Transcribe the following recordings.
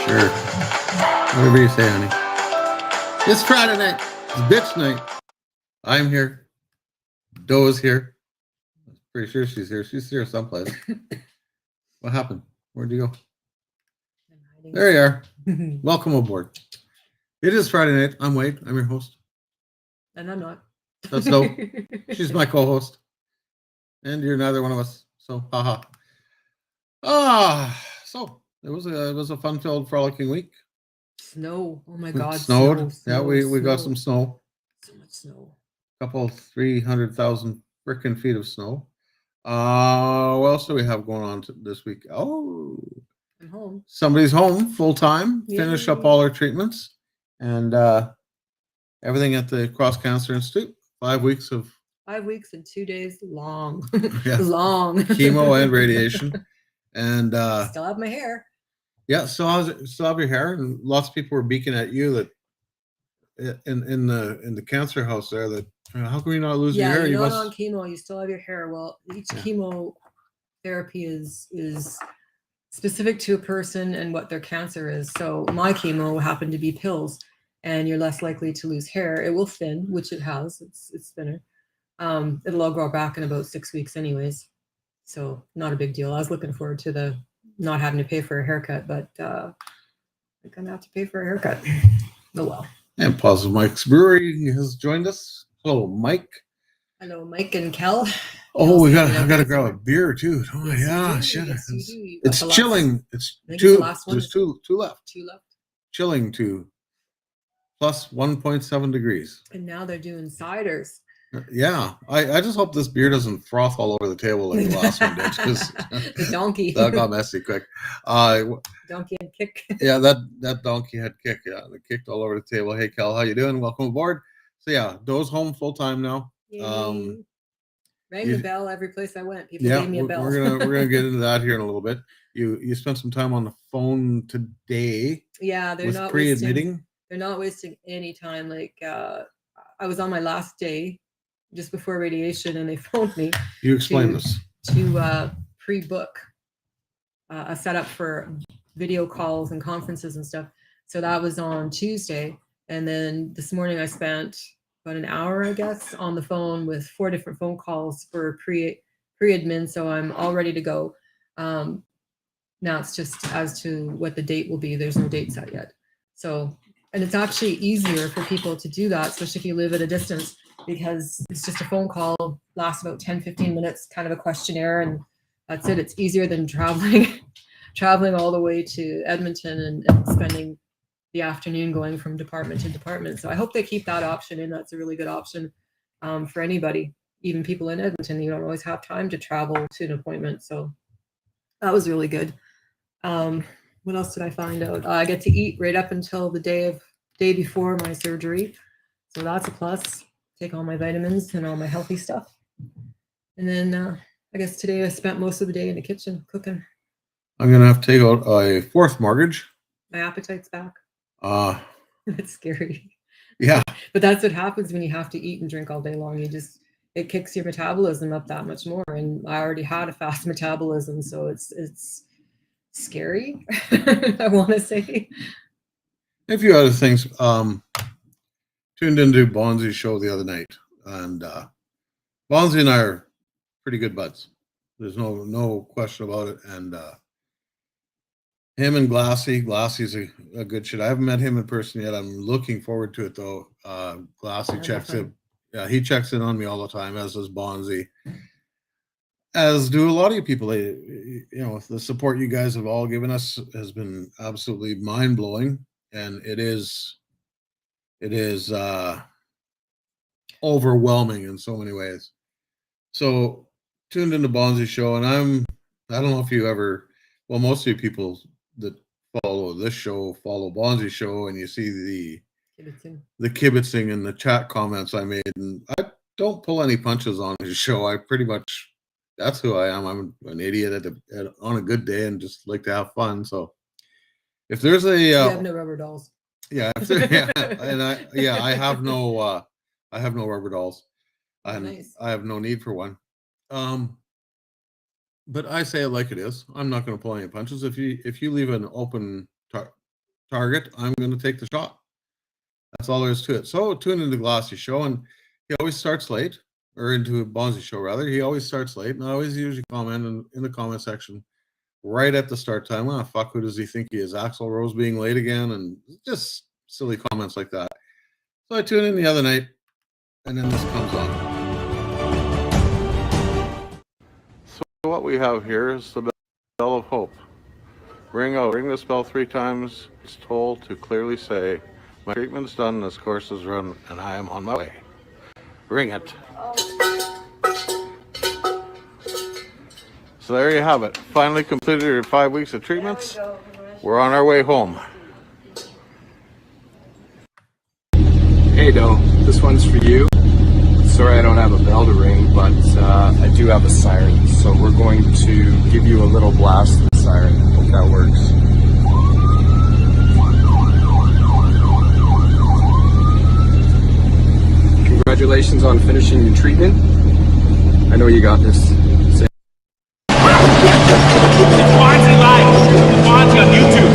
or whatever you say, honey. It's Friday night. It's bitch night. I'm here. Doe is here. Pretty sure she's here. She's here someplace. What happened? Where'd you go? There you are. Welcome aboard. It is Friday night. I'm Wade. I'm your host. And I'm not. That's Doe. She's my co-host. And you're neither one of us. So, haha. So it was a fun-filled, frolicking week. Snow. Oh my God. It snowed. Snow, we got some snow. So much snow. Couple 300,000 freaking feet of snow. What else do we have going on this week? Oh, I'm home. Somebody's home full time. Yay. Finish up all our treatments and everything at the Cross Cancer Institute. 5 weeks of 5 weeks and 2 days long. Yes. Long. Chemo and radiation. And still have my hair. Yeah, still have your hair, and lots of people were beaking at you that in the cancer house there that how can you not lose your hair? You're not on chemo, you still have your hair. Well, each chemotherapy is specific to a person and what their cancer is. So my chemo happened to be pills, and you're less likely to lose hair. It will thin, which it has. It's thinner. It'll all grow back in about 6 weeks anyways. So not a big deal. I was looking forward to the not having to pay for a haircut, but I'm gonna have to pay for a haircut. Oh well. And Positive Mike's Brewery has joined us. Hello, Mike. Hello, Mike and Kel. Oh, I gotta grab a beer too. Oh yeah, shit. It's chilling. It's two. There's two left. Two left. Chilling to plus 1.7 degrees. And now they're doing ciders. Yeah, I just hope this beer doesn't froth all over the table like the last one did, because the donkey that got messy quick. Donkey had kick. Yeah, that donkey had kick. Yeah, it kicked all over the table. Hey, Cal, how you doing? Welcome aboard. So yeah, Doe's home full time now. Rang the bell every place I went. People gave me a bell. we're gonna get into that here in a little bit. You spent some time on the phone today. Yeah, they're not pre-admitting. They're not wasting any time. Like I was on my last day, just before radiation, and they phoned me. You explain this. To pre-book a setup for video calls and conferences and stuff. So that was on Tuesday, and then this morning I spent about an hour, I guess, on the phone with 4 different phone calls for pre-admin. So I'm all ready to go. Now it's just as to what the date will be. There's no date set yet. So, and it's actually easier for people to do that, especially if you live at a distance, because it's just a phone call, lasts about 10-15 minutes, kind of a questionnaire, and that's it. It's easier than traveling all the way to Edmonton and spending the afternoon going from department to department. So I hope they keep that option in. That's a really good option for anybody, even people in Edmonton. You don't always have time to travel to an appointment. So that was really good. What else did I find out? I get to eat right up until the day before my surgery. So that's a plus. Take all my vitamins and all my healthy stuff. And then I guess today I spent most of the day in the kitchen cooking. I'm going to have to take out a fourth mortgage. My appetite's back. It's scary. Yeah. But that's what happens when you have to eat and drink all day long. It kicks your metabolism up that much more. And I already had a fast metabolism, so it's scary, I want to say. A few other things. Tuned into Bonzi's show the other night, and Bonzi and I are pretty good buds. There's no question about it. And him and Glassy's a good shit. I haven't met him in person yet. I'm looking forward to it though. Glassy checks in. Yeah, he checks in on me all the time, as does Bonzi. As do a lot of you people. The support you guys have all given us has been absolutely mind blowing, and it is overwhelming in so many ways. So tuned into Bonzi's show, and I don't know if you ever, well, most of you people that follow this show follow Bonzi's show, and you see the kibitzing and the chat comments I made, and I don't pull any punches on his show. I pretty much, that's who I am. I'm an idiot on a good day and just like to have fun. So if there's you have no rubber dolls. Yeah, and I have no rubber dolls. Nice. I have no need for one. But I say it like it is. I'm not going to pull any punches. If you leave an open target, I'm going to take the shot. That's all there is to it. So tune into Glassy Show, and he always starts late, or into a Bonzi Show rather. He always starts late, and I always usually comment in the comment section right at the start time. Oh, fuck, who does he think he is? Axl Rose being late again, and just silly comments like that. So I tuned in the other night, and then this comes on. So what we have here is the bell of hope. Ring out. Ring this bell 3 times. It's told to clearly say, my treatment's done, this course is run, and I am on my way. Ring it. So there you have it. Finally completed your 5 weeks of treatments. We're on our way home. Hey Doe, this one's for you. Sorry I don't have a bell to ring, but I do have a siren. So we're going to give you a little blast of the siren. Hope that works. Congratulations on finishing your treatment. I know you got this. Bonzi Live. Bonzi on YouTube.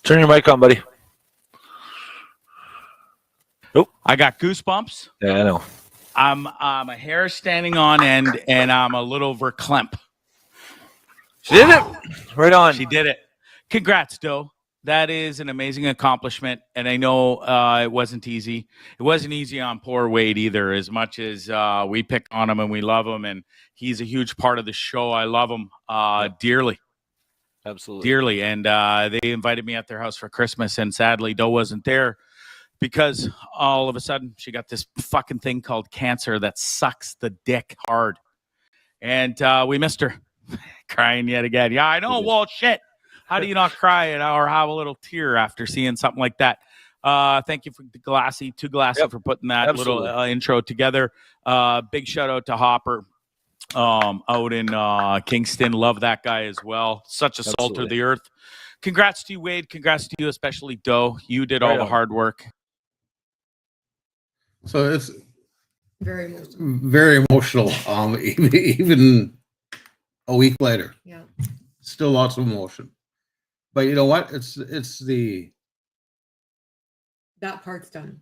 Turn your mic on, buddy. Nope. I got goosebumps. Yeah, I know. My hair is standing on end, and I'm a little verklempt. She did it. Right on. She did it. Congrats, Doe. That is an amazing accomplishment, and I know it wasn't easy. It wasn't easy on poor Wade either, as much as we pick on him and we love him, and he's a huge part of the show. I love him dearly. Absolutely. Dearly. And they invited me at their house for Christmas, and sadly Doe wasn't there because all of a sudden she got this fucking thing called cancer that sucks the dick hard. And we missed her. Crying yet again. Yeah, I know. Well, shit. How do you not cry or have a little tear after seeing something like that? Thank you to Glassy for putting that little intro together. Big shout out to Hopper out in Kingston. Love that guy as well. Such a salt of the earth. Congrats to you, Wade. Congrats to you, especially Doe. You did all the hard work. So it's Very emotional. very emotional. Even a week later, Yeah. still lots of emotion. But you know what? It's That part's done.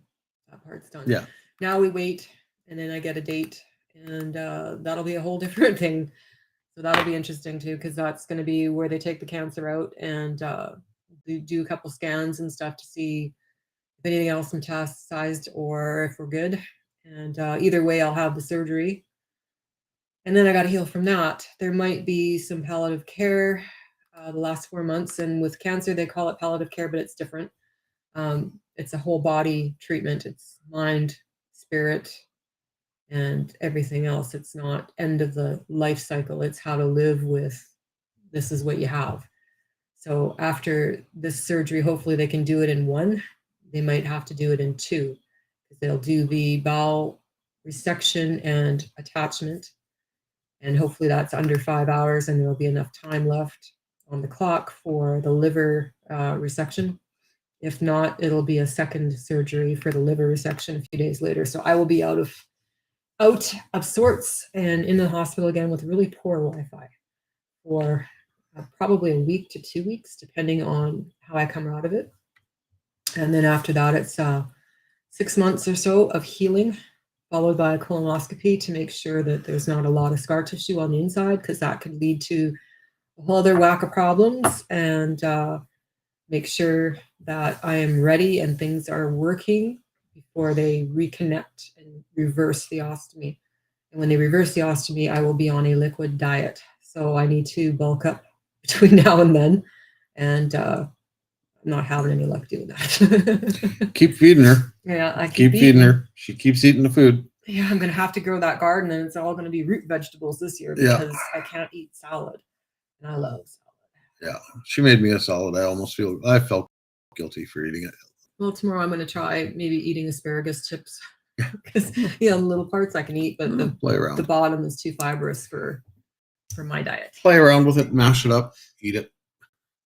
That part's done. Yeah. Now we wait, and then I get a date, and that'll be a whole different thing. So that'll be interesting too, because that's going to be where they take the cancer out and do a couple scans and stuff to see if anything else metastasized or if we're good. And either way, I'll have the surgery. And then I got to heal from that. There might be some palliative care the last 4 months. And with cancer, they call it palliative care, but it's different. It's a whole body treatment. It's mind, spirit, and everything else. It's not end of the life cycle. It's how to live with this is what you have. So after this surgery, hopefully they can do it in 1. They might have to do it in 2. They'll do the bowel resection and attachment. And hopefully that's under 5 hours, and there'll be enough time left on the clock for the liver resection. If not, it'll be a second surgery for the liver resection a few days later. So I will be out of sorts and in the hospital again with really poor Wi-Fi for probably a week to 2 weeks, depending on how I come out of it. And then after that, it's 6 months or so of healing, followed by a colonoscopy to make sure that there's not a lot of scar tissue on the inside, because that could lead to a whole other whack of problems, and make sure that I am ready and things are working before they reconnect and reverse the ostomy. And when they reverse the ostomy, I will be on a liquid diet. So I need to bulk up between now and then, and I'm not having any luck doing that. keep feeding her. Yeah, I Keep feeding her. She keeps eating the food. Yeah, I'm gonna have to grow that garden, and it's all gonna be root vegetables this year because I can't eat salad, and I love salad. Yeah, she made me a salad. I felt guilty for eating it. Well, tomorrow I'm gonna try maybe eating asparagus chips because little parts I can eat, but Play around. the bottom is too fibrous for my diet. Play around with it, mash it up, eat it.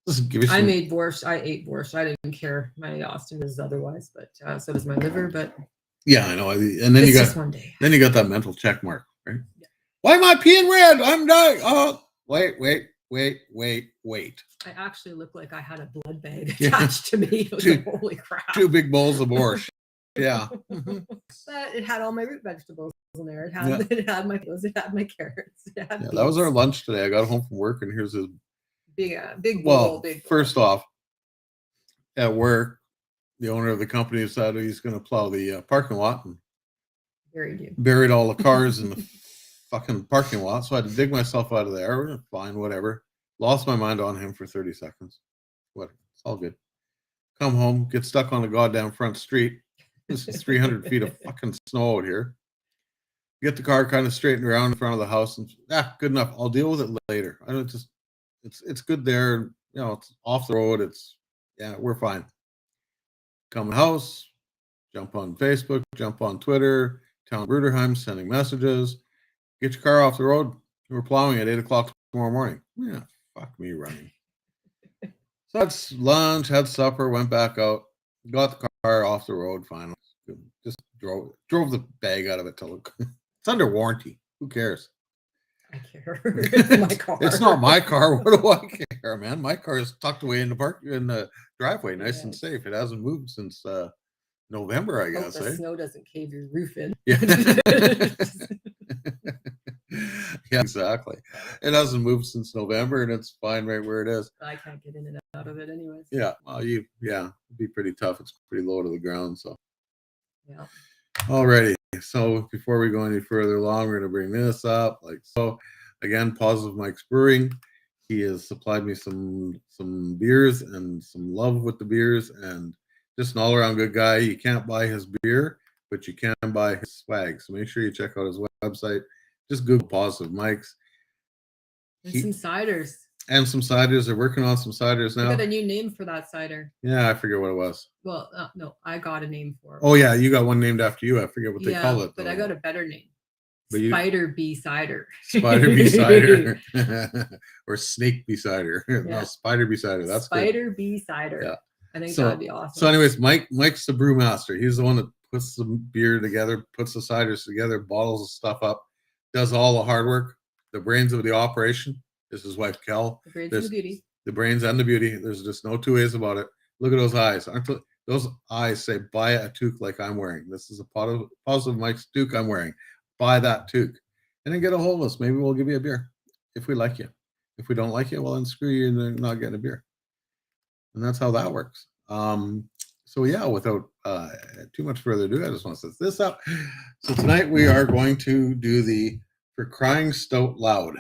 Just give you some. I made borscht. I ate borscht. I didn't care. My ostomy is otherwise, but so does my liver. But Yeah, I know. And then It's you just got one day. that mental check mark, right? Yeah. Why am I peeing red? I'm dying. Oh, wait. I actually looked like I had a blood bag Yeah. attached to me. It was like, holy crap. 2 big bowls of borscht. Yeah. Mhm. But it had all my root vegetables in there. It had Yeah. it had my potatoes, it had my carrots. It had Yeah, that was our beets. lunch today. I got home from work and here's a Big bowl, well. big bowl. First off, at work, the owner of the company decided he's going to plow the parking lot and Very new. buried all the cars in the fucking parking lot. So I had to dig myself out of there. Fine, whatever. Lost my mind on him for 30 seconds. Whatever. It's all good. Come home, get stuck on the goddamn front street. This is 300 feet of fucking snow out here. Get the car kind of straightened around in front of the house and good enough. I'll deal with it later. I don't just it's good there. You know, it's off the road. We're fine. Come in the house, jump on Facebook, jump on Twitter, Town Bruderheim sending messages. Get your car off the road. We're plowing at 8 o'clock tomorrow morning. Yeah, fuck me running. So that's lunch, had supper, went back out, got the car off the road finally. Just drove the bag out of it till it's under warranty. Who cares? I care. It's my car. It's not my car. What do I care, man? My car is tucked away in the driveway, nice and safe. It hasn't moved since November, I Hope guess. the snow doesn't cave your roof in. Yeah. Yeah, exactly. It hasn't moved since November, and it's fine right where it is. I can't get in and out of it anyways. Yeah, well, it'd be pretty tough. It's pretty low to the ground, so. Yeah. Alrighty. So before we go any further along, we're going to bring this up. Like so, again, Positive Mike's Brewing. He has supplied me some beers and some love with the beers, and just an all-around good guy. You can't buy his beer, but you can buy his swag. So make sure you check out his website. Just Google Positive Mike's. And some ciders. And some ciders. They're working on some ciders I now. got a new name for that cider. Yeah, I forget what it was. Well, no, I got a name for it. Oh yeah, you got one named after you. I forget what they call it. But though. I got a better name. But Spider Bee Cider. Spider Bee Cider. Or Snake Bee Cider. Yeah. No, Spider Bee Cider. That's Spider good. Bee Cider. Yeah. I think So- that'd be awesome. So, anyways, Mike's the brewmaster. He's the one that puts the beer together, puts the ciders together, bottles the stuff up, does all the hard work. The brains of the operation is his wife Kel. The brains and there's- the beauty. The brains and the beauty. There's just no two ways about it. Look at those eyes. Those eyes say, buy a toque like I'm wearing. This is a Positive Mike's toque I'm wearing. Buy that toque. And then get a hold of us. Maybe we'll give you a beer if we like you. If we don't like you, well, then screw you and you're not getting a beer. And that's how that works. So yeah, without too much further ado, I just want to set this up. So tonight we are going to do the For Crying Stout Loud.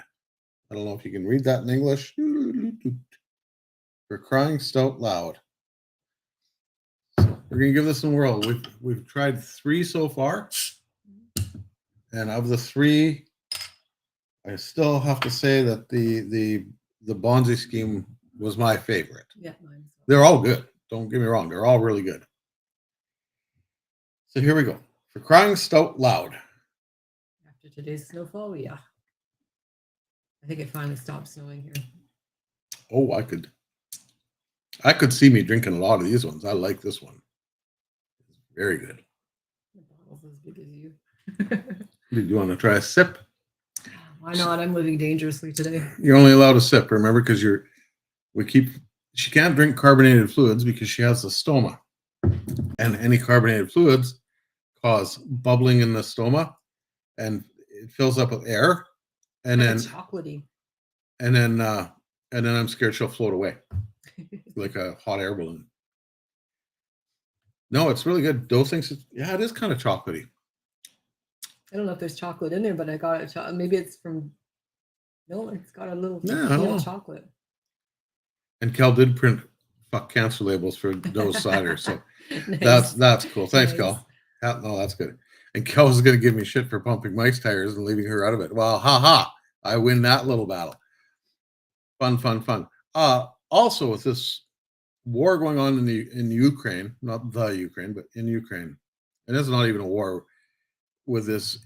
I don't know if you can read that in English. For Crying Stout Loud. So we're gonna give this a whirl. We've tried 3 so far, and of the 3, I still have to say that the Bonzi scheme was my favorite. Yeah, mine as well. They're all good. Don't get me wrong. They're all really good. So here we go. For Crying Stout Loud. After today's snowfall, yeah. I think it finally stopped snowing here. Oh, I could see me drinking a lot of these ones. I like this one. It's very good. The bottle's as big as you. Do you want to try a sip? Why not? I'm living dangerously today. You're only allowed a sip, remember, because she can't drink carbonated fluids because she has the stoma. And any carbonated fluids cause bubbling in the stoma and it fills up with air. And then Chocolatey. and then I'm scared she'll float away like a hot air balloon. No, it's really good. Those things, yeah, it is kind of chocolatey. I don't know if there's chocolate in there, but I got it. Maybe it's from. No, it's got a little Yeah, I don't know. chocolate. And Cal did print fuck cancer labels for those cider, so Nice. that's cool. Thanks, Nice. Cal. No, that's good. And Cal was going to give me shit for pumping Mike's tires and leaving her out of it. Well, ha! I win that little battle. Fun. Also, with this war going on in Ukraine, not the Ukraine, but in Ukraine, and it's not even a war with this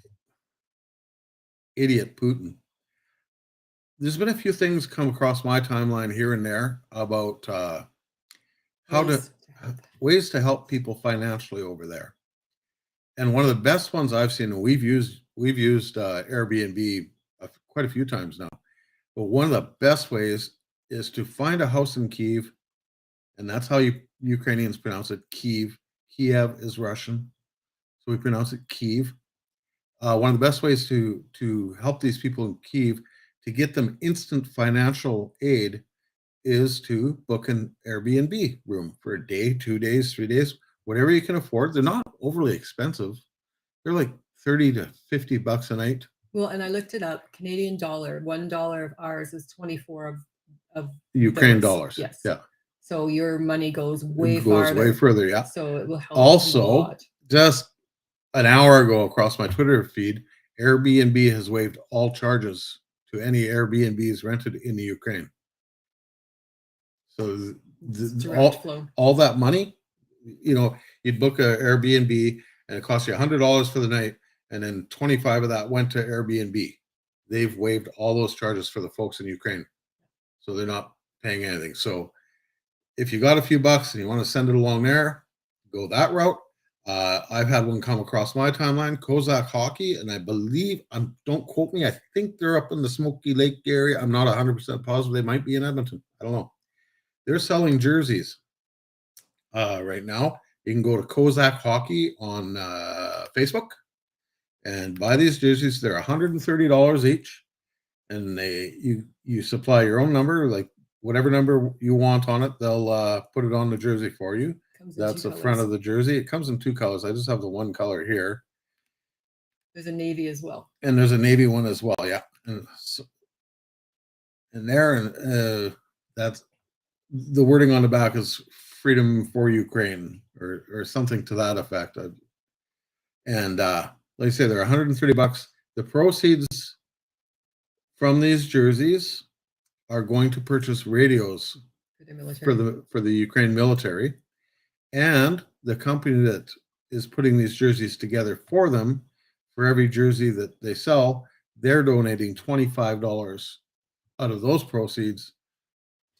idiot Putin. There's been a few things come across my timeline here and there about ways to help people financially over there. and one of the best ones I've seen, and we've used Airbnb quite a few times now. But one of the best ways is to find a house in Kiev, and that's how Ukrainians pronounce it, Kiev. Kiev is Russian, so we pronounce it Kiev. One of the best ways to help these people in Kiev to get them instant financial aid is to book an Airbnb room for a day, 2 days, 3 days, whatever you can afford. They're not overly expensive. They're like $30 to $50 a night. Well, and I looked it up. Canadian dollar, $1 of ours is 24 of Ukraine those. dollars. Yes. Yeah. So your money goes way It goes farther. way further. Yeah. So it will help. Also, a lot. just an hour ago across my Twitter feed, Airbnb has waived all charges to any Airbnbs rented in the Ukraine. So It's direct flow. all that money, you'd book a Airbnb and it costs you $100 for the night, and then 25 of that went to Airbnb. They've waived all those charges for the folks in Ukraine, so they're not paying anything. So if you got a few bucks and you want to send it along there, go that route. I've had one come across my timeline, Kozak Hockey, and I believe, don't quote me, I think they're up in the Smoky Lake area. I'm not 100% positive. They might be in Edmonton. I don't know. They're selling jerseys right now. You can go to Kozak Hockey on Facebook and buy these jerseys. They're $130 each, and you supply your own number, like whatever number you want on it. They'll put it on the jersey for you. That's the front of the jersey. It comes in 2 colors. I just have the one color here. There's a navy as well. And there's a navy one as well. Yeah. And that's the wording on the back is freedom for Ukraine or something to that effect. And like I say, they're $130. The proceeds from these jerseys are going to purchase radios for the Ukraine military. And the company that is putting these jerseys together for them, for every jersey that they sell, they're donating $25 out of those proceeds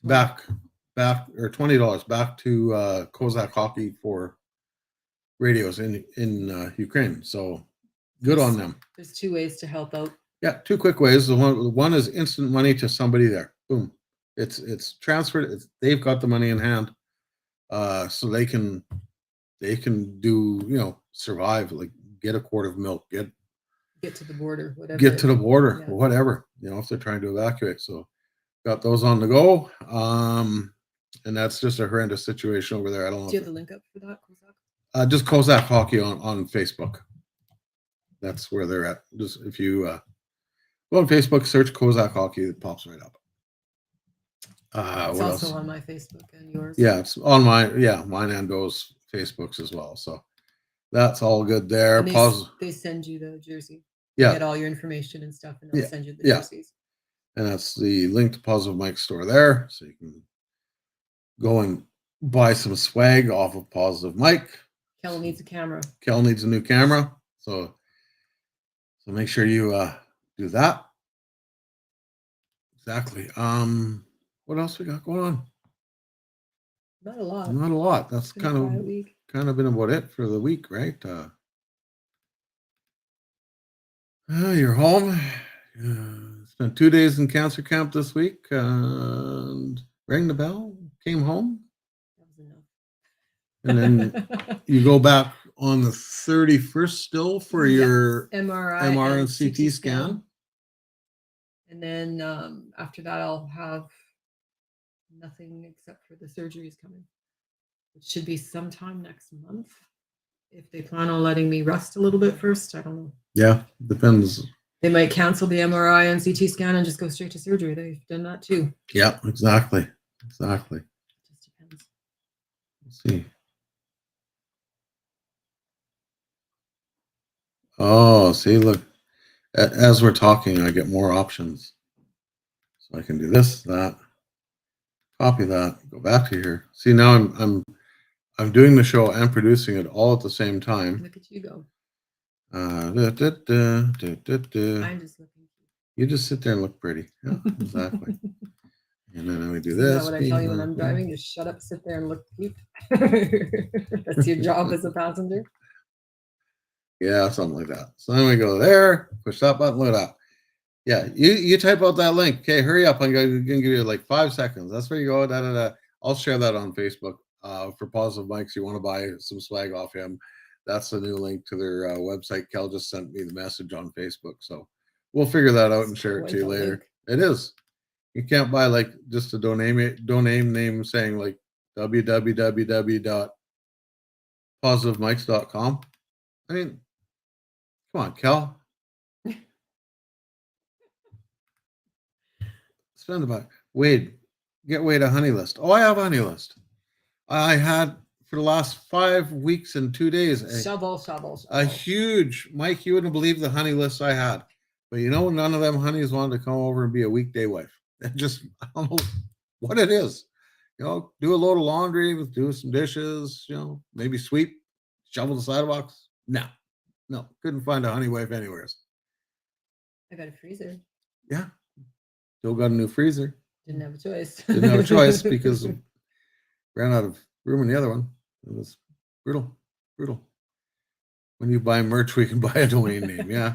back or $20 back to Kozak Hockey for radios in Ukraine. So good on them. There's 2 ways to help out. Yeah, 2 quick ways. The one is instant money to somebody there. Boom. It's transferred. They've got the money in hand. So they can do, survive, like get a quart of milk, get to the border, whatever. Get to the border, yeah. whatever, if they're trying to evacuate. So got those on the go. And that's just a horrendous situation over there. I don't know. Do you have the link up for that? Just Kozak Hockey on Facebook. That's where they're at. Just if you go on Facebook, search Kozak Hockey, it pops right up. It's what also else? on my Facebook and yours. Yeah, it's on mine and Do's Facebooks as well. So that's all good there. And they send you the jersey. Yeah. You get all your information and stuff, and they'll send you the Yeah. jerseys. And that's the link to Positive Mike's store there. So you can go and buy some swag off of Positive Mike. Kel needs a camera. Kel needs a new camera. So make sure you do that. Exactly. What else we got going on? Not a lot. Not a lot. That's It's been a quiet week. kind of been about it for the week, right? You're home. Spent 2 days in cancer camp this week and rang the bell, came home. That was enough. And then you go back on the 31st still for your MRI and CT scan. And then after that, I'll have nothing except for the surgeries coming, which should be sometime next month. If they plan on letting me rest a little bit first, I don't know. Yeah, depends. They might cancel the MRI and CT scan and just go straight to surgery. They've done that too. Yeah, exactly. Just depends. Let's see. Oh, see, look. As we're talking, I get more options. So I can do this, that, copy that, go back to here. See, now I'm doing the show and producing it all at the same time. Look at you go. I'm just looking. You just sit there and look pretty. Yeah, exactly. And then we do Isn't this. that what I tell you when I'm driving? Just shut up, sit there, and look cute. That's your job as a passenger. Yeah, something like that. So then we go there, push that button, load up. Yeah, you type out that link. Okay, hurry up. I'm gonna give you like 5 seconds. That's where you go. Da, da, da. I'll share that on Facebook. For Positive Mics, you want to buy some swag off him. That's the new link to their website. Kel just sent me the message on Facebook. So we'll figure that out and share it to you Quite a later. link. It is. You can't buy like just a domain name saying like www.positivemics.com. I mean, come on, Kel. Spend about Wade. Get Wade a honey list. Oh, I have a honey list. I had for the last 5 weeks and 2 days Shovel. a huge Mike. You wouldn't believe the honey list I had. But you know, none of them honeys wanted to come over and be a weekday wife. Just I don't know what it is. You know, do a load of laundry, do some dishes. You know, maybe sweep, shovel the sidewalks. No, couldn't find a honey wife anywhere. I got a freezer. Yeah, still got a new freezer. Didn't have a choice. Didn't have a choice because ran out of room in the other one. It was brutal. When you buy merch, we can buy a domain name. Yeah,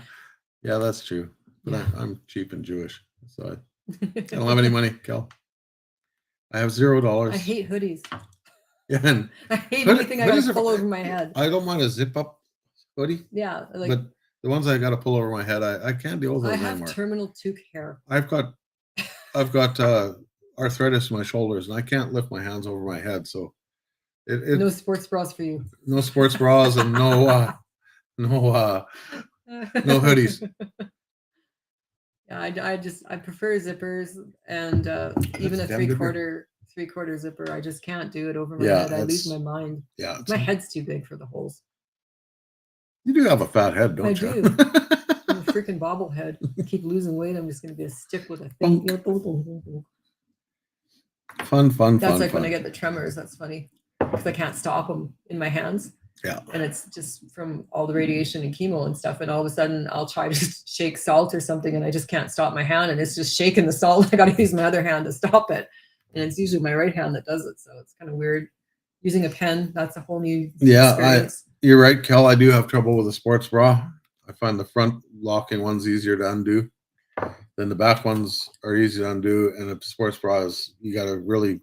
that's true. But Yeah. I'm cheap and Jewish, so I don't have any money, Kel. I have $0. I hate hoodies. Yeah, and I hate Hood- anything I hoodies gotta are- pull over my head. I don't mind a zip up hoodie, Yeah, like but the ones I got to pull over my head, I can't deal with I those have anymore. terminal toque hair. I've got arthritis in my shoulders, and I can't lift my hands over my head. So No sports bras for you. no sports bras and no hoodies. Yeah, I prefer zippers and even a damn good three-quarter zipper. I just can't do it over my Yeah, head. I lose that's- my mind. Yeah, My head's too big for the holes. you do have a fat head, don't I you? do. I'm a freaking bobblehead. Keep losing weight. I'm just gonna be a stick with a thing. Fun. That's like when I get the tremors. That's funny because I can't stop them in my hands. Yeah. And it's just from all the radiation and chemo and stuff. And all of a sudden I'll try to shake salt or something and I just can't stop my hand and it's just shaking the salt. I got to use my other hand to stop it. And it's usually my right hand that does it. So it's kind of weird. Using a pen, that's a whole new experience. You're right, Kel. I do have trouble with a sports bra. I find the front locking ones easier to undo than the back ones are easy to undo. And a sports bra is, you got to really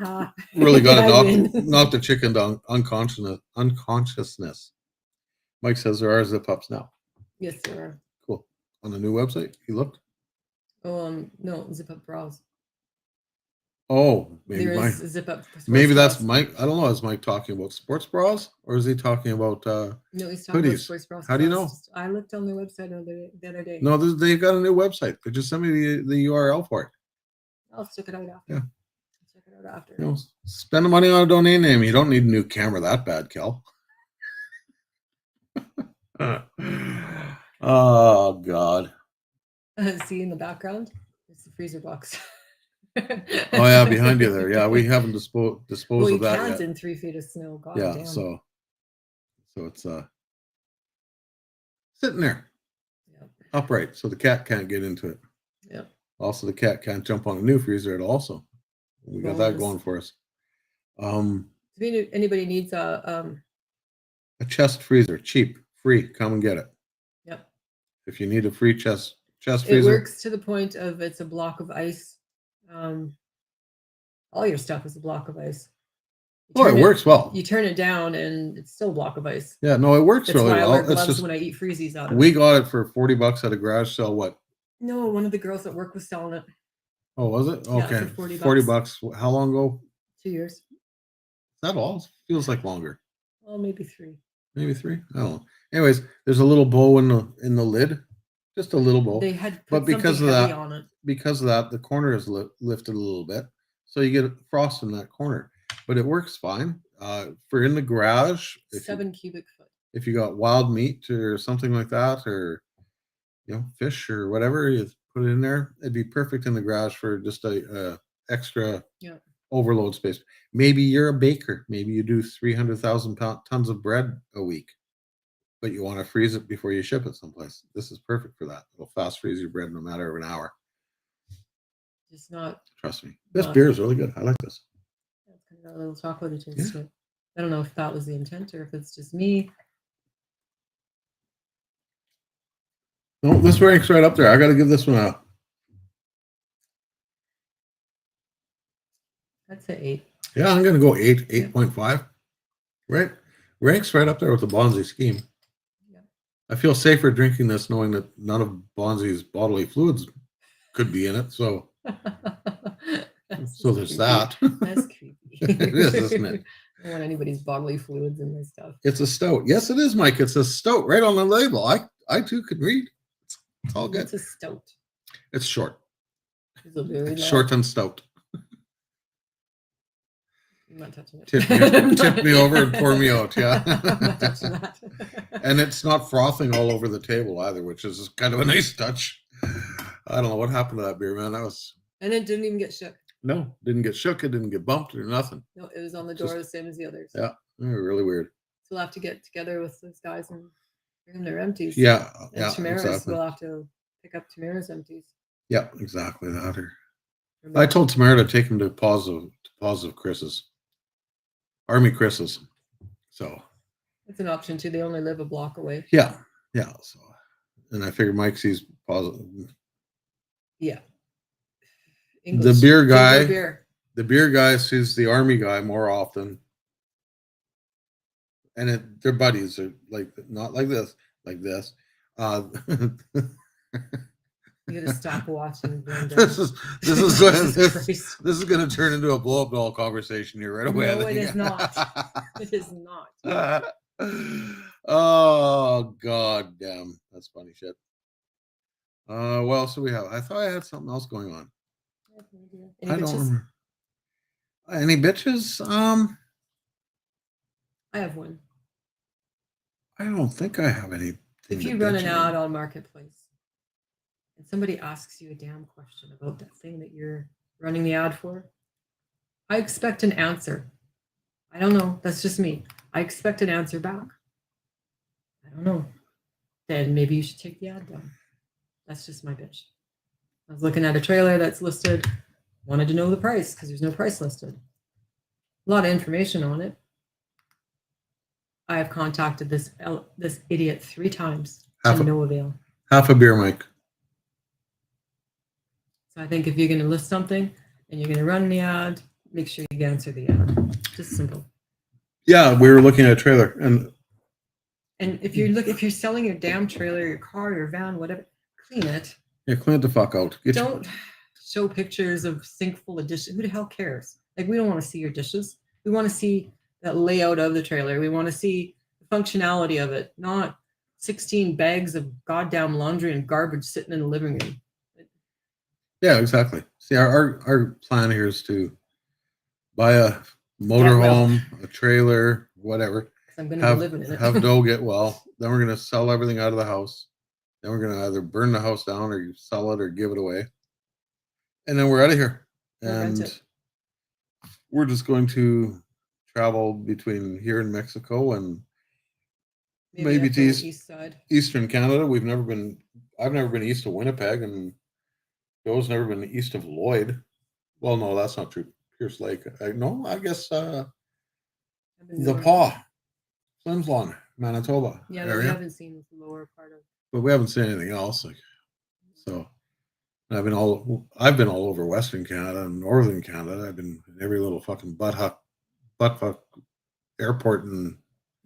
got I to win. knock the chicken down unconsciousness. Mike says there are zip ups now. Yes, sir. Cool. On the new website, he looked. Oh, no, zip up bras. Oh, maybe There Mike. is a zip up. sports Maybe that's bras. Mike. I don't know. Is Mike talking about sports bras or is he talking about? No, he's talking about hoodies. sports bras. How do you That's know? just- I looked on their website the other day. No, they've got a new website. They just sent me the URL for it. I'll check it out after. Yeah. Check it out after. You know, spend the money on a domain name. You don't need a new camera that bad, Kel. Oh God. See in the background? It's the freezer box. Oh yeah, behind you there. Yeah, we haven't disposed Well, you of that can't yet. in 3 feet of snow. God Yeah, damn. so it's sitting there Yep. upright, so the cat can't get into it. Yep. Also, the cat can't jump on a new freezer at all. So we got that Bonus. going for us. If anybody needs a A chest freezer, cheap, free. Come and get it. yep. If you need a free chest It freezer. works to the point of it's a block of ice. All your stuff is a block of ice. You Oh, turn it works well. You turn it down and it's still a block of ice. Yeah, no, it works That's really why I well. wear It's gloves just when I eat freezies out of we it. got it for $40 at a garage sale. What? No, one of the girls at work was selling it. Oh, was it? Yeah, Okay, for $40. $40. How long ago? 2 years. Is that all? Feels like longer. Well, maybe 3. Maybe 3. I don't know. Anyways, there's a little bow in the lid, just a little bow. They had But put because something of heavy that- on it. Because of that, the corner is lifted a little bit, so you get frost in that corner. But it works fine for in the garage. If 7 cubic foot. if you got wild meat or something like that, or fish or whatever, you put it in there. It'd be perfect in the garage for just a extra Yeah. overload space. Maybe you're a baker. Maybe you do 300,000 tons of bread a week, but you want to freeze it before you ship it someplace. This is perfect for that. It'll fast freeze your bread in a matter of an hour. Just not. Trust me. This Not- beer is really good. I like this. It's kind of got a little chocolatey taste to it. I don't know if that was the intent or if it's just me. No, this ranks right up there. I got to give this one a. That's an 8. Yeah, I'm gonna go 8.5. Right, ranks right up there with the Bonzi scheme. Yeah. I feel safer drinking this, knowing that none of Bonzi's bodily fluids could be in it. So, so there's that. That's creepy. It is, isn't it? I don't want anybody's bodily fluids in this stuff. It's a stout. Yes, it is, Mike. It's a stout, right on the label. I too could read. It's all good. It's a stout. It's short. It's a very It's light- short and stout. I'm not touching it. Tip me over and pour me out. Yeah. I'm not touching that. And it's not frothing all over the table either, which is kind of a nice touch. I don't know what happened to that beer, man. That was And it didn't even get shook. no, didn't get shook. It didn't get bumped or nothing. No, it was on the door Just- the same as the others. Yeah, really weird. So we'll have to get together with those guys and bring them their empties. Yeah, And yeah, Tamara's, exactly. we'll have to pick up Tamara's empties. Yeah, exactly that. I told Tamara to take him to positive Chris's, Army Chris's. So It's an option too. They only live a block away. yeah. So, and I figured Mike sees positive. Yeah. The beer ginger guy- Beer. The beer guy sees the Army guy more often, and their buddies are like not like this, like this. You gotta stop watching. Brenda. this is Jesus Christ. this is going to turn into a blow up doll conversation here right away. I No, it think. is not. It is not. Oh god damn, that's funny shit. What else do we have? I thought I had something else going on. Any I don't bitches? remember. Any bitches? I have one. I don't think I have any. If you run an ad on Marketplace and somebody asks you a damn question about that thing that you're running the ad for, I expect an answer. I don't know. That's just me. I expect an answer back. I don't know. Then maybe you should take the ad down. That's just my bitch. I was looking at a trailer that's listed, wanted to know the price because there's no price listed. A lot of information on it. I have contacted this idiot 3 times to no avail. Half a beer, Mike. So I think if you're going to list something and you're going to run the ad, make sure you answer the ad. Just simple. Yeah, we were looking at a trailer, and if you're selling your damn trailer, your car, your van, whatever, clean it. yeah, clean it the fuck out. Don't show pictures of sink full of dishes. Who the hell cares? Like, we don't want to see your dishes. We want to see that layout of the trailer. We want to see the functionality of it, not 16 bags of goddamn laundry and garbage sitting in the living room. Yeah, exactly. See, our plan here is to buy a motorhome, a trailer, whatever. 'Cause I'm going to be living in it. Have Doe get well. Then we're gonna sell everything out of the house. Then we're gonna either burn the house down or sell it or give it away. And then we're out of here. Or rent And it. we're just going to travel between here and Mexico and maybe up on the tease- east side. Eastern Canada. I've never been east of Winnipeg, and Joe's never been east of Lloyd. Well, no, that's not true. Pierce Lake. I guess I've been the north. Paw, Slim's Lawn, Manitoba Yeah, no, we area. haven't seen the lower part of. But we haven't seen anything else. So I've been all over Western Canada and Northern Canada. I've been in every little fucking buttfuck airport and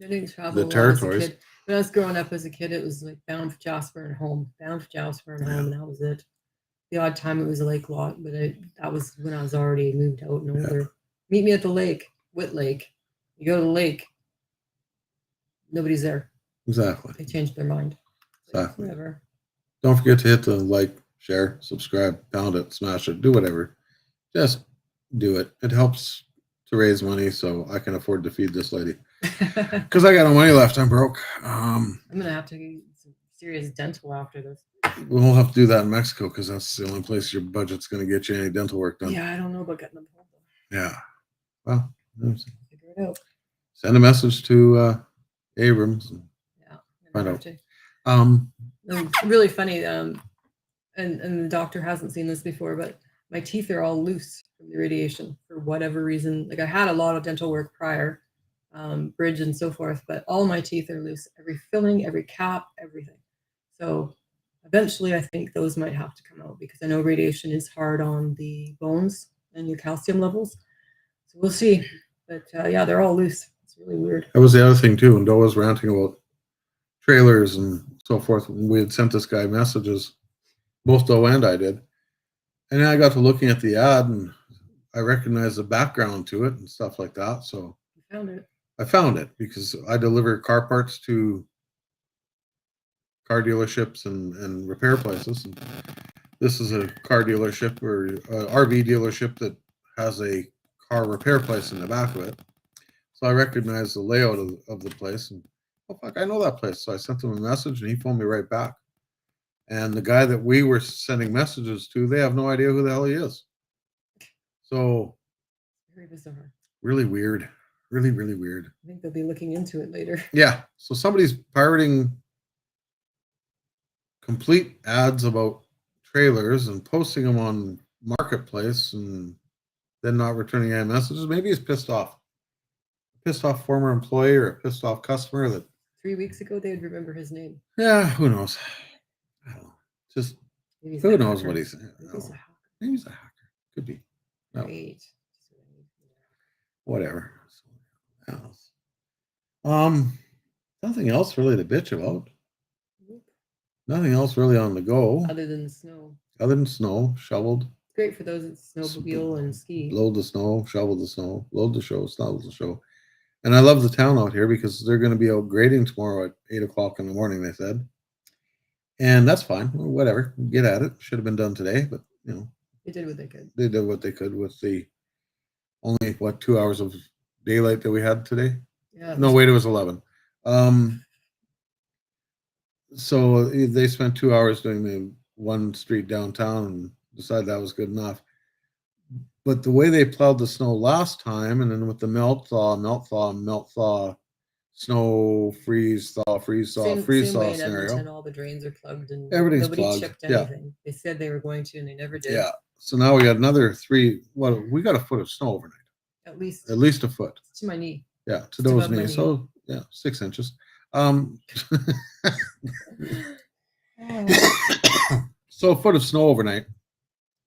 I didn't travel the a lot as a territories. kid. When I was growing up as a kid, it was like bound for Jasper and home, bound for Jasper and home, and that was it. The odd time it was a lake lot, but that was when I was already moved out and older. Meet me at the lake, Whit Lake. You go to the lake, nobody's there. Exactly. They changed their mind. Like, Exactly. whatever. Don't forget to hit the like, share, subscribe, pound it, smash it, do whatever. Just do it. It helps to raise money so I can afford to feed this lady. Because I got no money left. I'm broke. I'm gonna have to get some serious dental after this. We'll have to do that in Mexico because that's the only place your budget's going to get you any dental work done. Yeah, I don't know about getting them home. Yeah. Well, Figure it out. send a message to Abrams. Yeah. Find have out. to. Um, Really funny. And the doctor hasn't seen this before, but my teeth are all loose from the radiation for whatever reason. Like, I had a lot of dental work prior, bridge and so forth, but all my teeth are loose. Every filling, every cap, everything. So eventually I think those might have to come out because I know radiation is hard on the bones and your calcium levels. So we'll see. But yeah, they're all loose. It's really weird. That was the other thing too. And Doe was ranting about trailers and so forth. We had sent this guy messages, both Doe and I did. And then I got to looking at the ad and I recognized the background to it and stuff like that. So You found it. I found it because I deliver car parts to car dealerships and repair places. And this is a car dealership or a RV dealership that has a car repair place in the back of it. So I recognized the layout of the place and, oh, fuck, I know that place. So I sent him a message and he phoned me right back. And the guy that we were sending messages to, they have no idea who the hell he is. So Very bizarre. really weird. Really, really weird. I think they'll be looking into it later. Yeah. So somebody's pirating complete ads about trailers and posting them on Marketplace and then not returning any messages. Maybe he's pissed off. Pissed off former employee or a pissed off customer that, 3 weeks ago, they would remember his name. yeah, who knows? I don't know. Just Maybe he's who a knows hacker. what he's Maybe he's a hacker. maybe he's a hacker. Could be. No. Great. Whatever. Nothing else really to bitch about. Nope. Nothing else really on the go Other than snow. other than snow, shoveled, Great for those that snowmobile and ski. load the snow, shovel the snow, load the show, shovel the show. And I love the town out here because they're going to be out grading tomorrow at 8:00 in the morning, they said. And that's fine. Whatever. Get at it. Should have been done today, but you know, They did what they could. they did what they could with the only 2 hours of daylight that we had today. Yeah. No, wait, it was 11. So they spent 2 hours doing the one street downtown and decided that was good enough. But the way they plowed the snow last time, and then with the melt thaw, snow, freeze thaw Same way in scenario. Edmonton, all the drains are plugged and Everything's nobody plugged, chipped yeah. anything. They said they were going to and they never did. Yeah. So now we got another 3. Well, we got a foot of snow overnight. At least At least a foot. to my knee. Yeah, to It's Doe's above my knee. knee. So yeah, 6 inches. So a foot of snow overnight,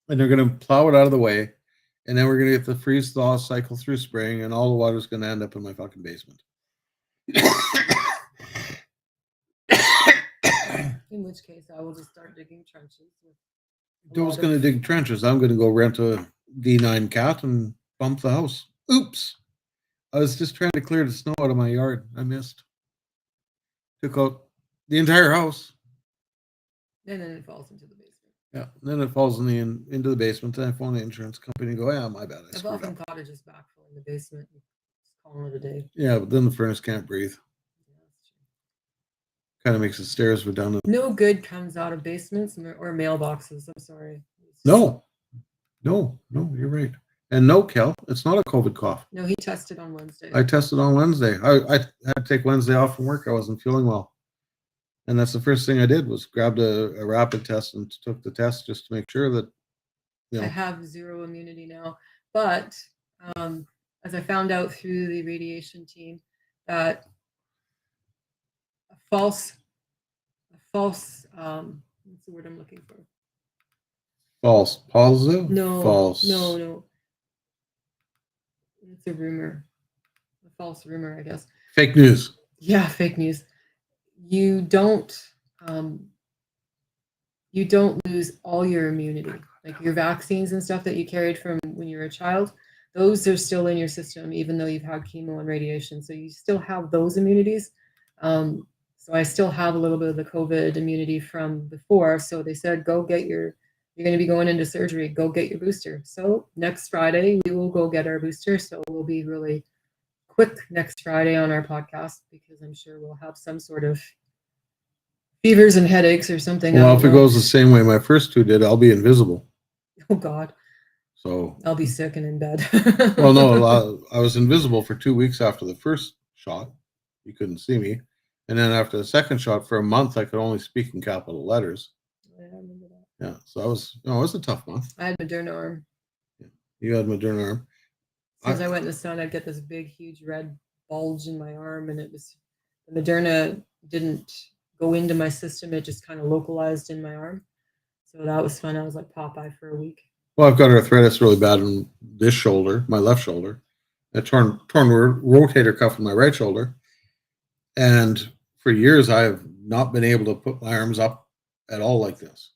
and they're going to plow it out of the way, and then we're going to get the freeze thaw cycle through spring, and all the water's going to end up in my fucking basement. In which case, I will just start digging trenches. Doe's going to dig trenches. I'm going to go rent a D9 cat and bump the house. Oops. I was just trying to clear the snow out of my yard. I missed. Took out the entire house. And then it falls into the basement. Yeah. Then it falls into the basement. Then I phone the insurance company and go, yeah, my bad. I I've screwed often up. caught it just backfill in the basement. Just calling it a day. Yeah, but then the furnace can't breathe. Yeah, that's true. Kind of makes the stairs redundant. No good comes out of basements or mailboxes. I'm sorry. It's just- No, you're right. And no, Kel, it's not a COVID cough. No, he tested on Wednesday. I tested on Wednesday. I had to take Wednesday off from work. I wasn't feeling well. And that's the first thing I did was grabbed a rapid test and took the test just to make sure that, you I know, have zero immunity now. But as I found out through the radiation team, that a false what's the word I'm looking for? false positive? No, False. no. It's a rumor. A false rumor, I guess. Fake news. Yeah, fake news. You don't lose all your immunity. Like your vaccines and stuff that you carried from when you were a child, those are still in your system, even though you've had chemo and radiation. So you still have those immunities. So I still have a little bit of the COVID immunity from before. So they said, you're going to be going into surgery, go get your booster. So next Friday, we will go get our booster. So we'll be really quick next Friday on our podcast because I'm sure we'll have some sort of fevers and headaches or something. I Well, don't if it know. goes the same way my first two did, I'll be invisible. Oh God, So, I'll be sick and in bed. well, no, I was invisible for 2 weeks after the first shot. You couldn't see me. And then after the second shot, for a month, I could only speak in capital letters. I remember that. Yeah. So it was a tough month. I had Moderna arm. You had Moderna arm. As soon as I went in the sun, I'd get this big, huge red bulge in my arm, and it was the Moderna didn't go into my system. It just kind of localized in my arm. So that was fun. I was like Popeye for a week. Well, I've got arthritis really bad in this shoulder, my left shoulder. A torn rotator cuff in my right shoulder. And for years, I have not been able to put my arms up at all like this.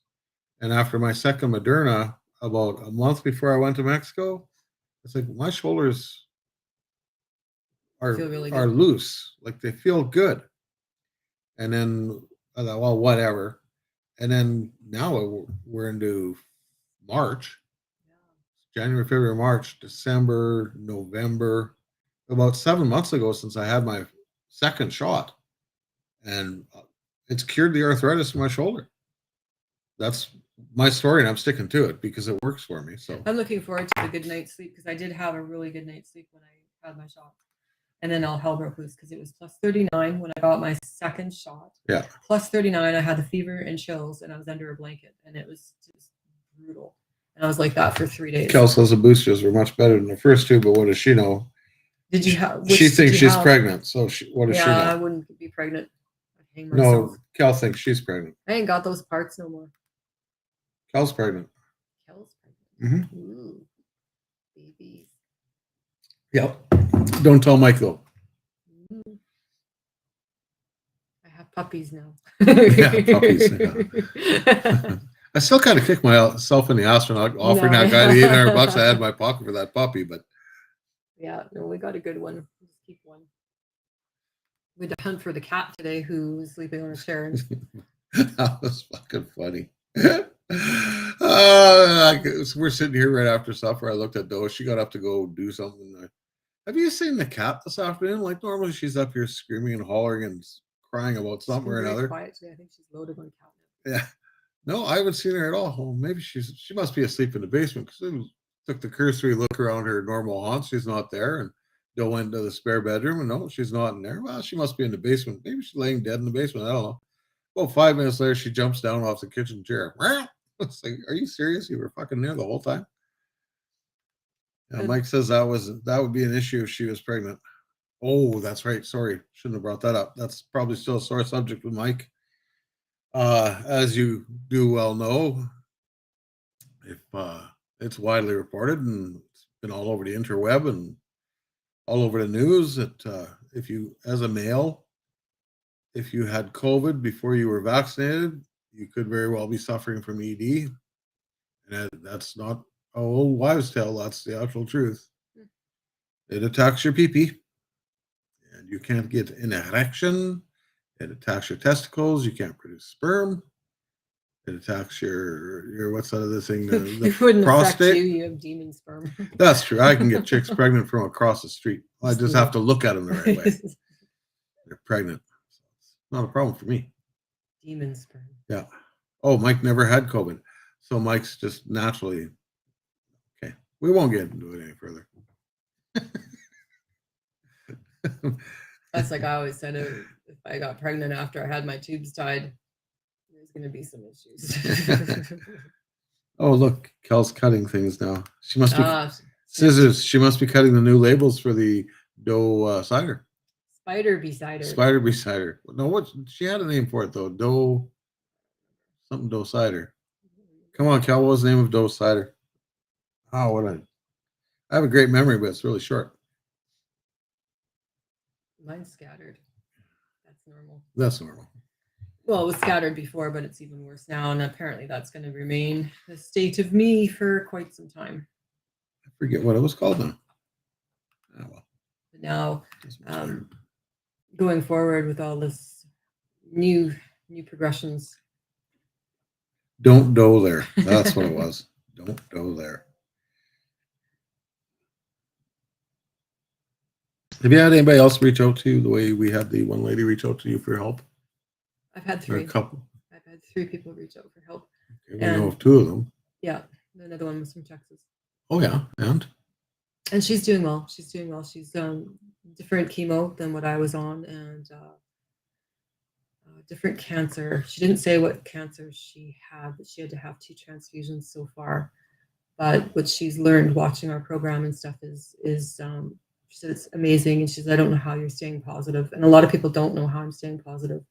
And after my second Moderna, about a month before I went to Mexico, it's like my shoulders are Feel really are good. loose, like they feel good. And then I thought, well, whatever. And then now we're into March, January, February, March, December, November. About 7 months ago, since I had my second shot, and it's cured the arthritis in my shoulder. That's my story, and I'm sticking to it because it works for me. So I'm looking forward to the good night's sleep because I did have a really good night's sleep when I had my shot. And then all hell broke loose because it was plus 39 when I got my second shot. Yeah. Plus 39, I had the fever and chills, and I was under a blanket, and it was just brutal. And I was like that for 3 days. Kel says the boosters were much better than the first two, but what does she know? Did you have? She thinks she's pregnant, so what does she Yeah, I know? wouldn't be pregnant. I'd hang myself. No, Kel thinks she's pregnant. I ain't got those parts no more. Kel's pregnant. Kel's pregnant. Mhm. Ooh, babies. Yep. Don't tell Mike though. Ooh. I have puppies now. Yeah, puppies, I still kind of kick myself in the ass for not offering No. that guy the $800 I had in my pocket for that puppy, but Yeah, no, we got a good one. Just keep one. We had to hunt for the cat today who was sleeping on a chair. And that was fucking funny. We're sitting here right after supper. I looked at Doe. She got up to go do something. Have you seen the cat this afternoon? Like normally she's up here screaming and hollering and crying about she's something been or very another. quiet today. I think she's loaded on catnip. Yeah. No, I haven't seen her at all. Well, maybe she must be asleep in the basement because I took the cursory look around her normal haunts. She's not there. And Doe went into the spare bedroom and no, she's not in there. Well, she must be in the basement. Maybe she's laying dead in the basement. I don't know. Well, 5 minutes later, she jumps down off the kitchen chair. It's like, are you serious? You were fucking there the whole time? Yeah, Mike says that would be an issue if she was pregnant. Oh, that's right. Sorry, shouldn't have brought that up. That's probably still a sore subject with Mike. As you do well know, if it's widely reported and it's been all over the interweb and all over the news that if you, as a male, if you had COVID before you were vaccinated, you could very well be suffering from ED. And that's not an old wives' tale. That's the actual truth. It attacks your pee-pee. And you can't get an erection. It attacks your testicles. You can't produce sperm. It attacks your what's that other thing? It wouldn't affect prostate. you. You have demon sperm. That's true. I can get chicks pregnant from across the street. I just have to look at them the right way. They're pregnant. It's not a problem for me. Demon sperm. Yeah. Oh, Mike never had COVID. So Mike's just naturally okay. We won't get into it any further. That's like I always said, if I got pregnant after I had my tubes tied, there's going to be some issues. Oh, look, Kel's cutting things now. She must be Ah, scissors. She must be cutting the new labels for the Doe cider. Spider beside her. Spider Bee cider. No, what she had a name for it though. Doe something Doe cider. Come on, Kel. What was the name of Doe cider? Oh, I have a great memory, but it's really short. Mine's scattered. That's normal. That's normal. Well, it was scattered before, but it's even worse now. And apparently that's going to remain the state of me for quite some time. I forget what it was called now. Oh, well. But now, Doesn't matter. going forward with all this new progressions, Don't Doe there. That's what it was. Don't Doe there. Have you had anybody else reach out to you the way we had the one lady reach out to you for help? I've had Or three. a couple. I've had 3 people reach out for help. Okay, we know of 2 of them. Yeah, another one was from Texas, Oh yeah, and and she's doing well. She's doing well. She's different chemo than what I was on, and different cancer. She didn't say what cancer she had, but she had to have 2 transfusions so far. But what she's learned watching our program and stuff is she said it's amazing, and she said I don't know how you're staying positive, and a lot of people don't know how I'm staying positive.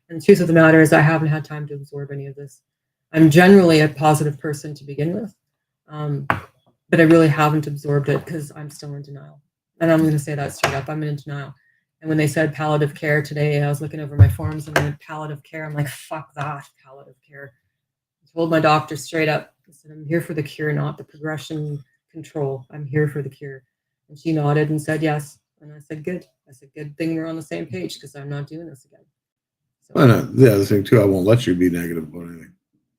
And the truth of the matter is I haven't had time to absorb any of this. I'm generally a positive person to begin with, but I really haven't absorbed it because I'm still in denial. And I'm going to say that straight up. I'm in denial. And when they said palliative care today, I was looking over my forms and then palliative care. I'm like, fuck that, palliative care. I told my doctor straight up, I said, I'm here for the cure, not the progression control. I'm here for the cure. And she nodded and said yes. And I said, good. I said, good thing we're on the same page because I'm not doing this again. So, And the other thing too, I won't let you be negative about anything.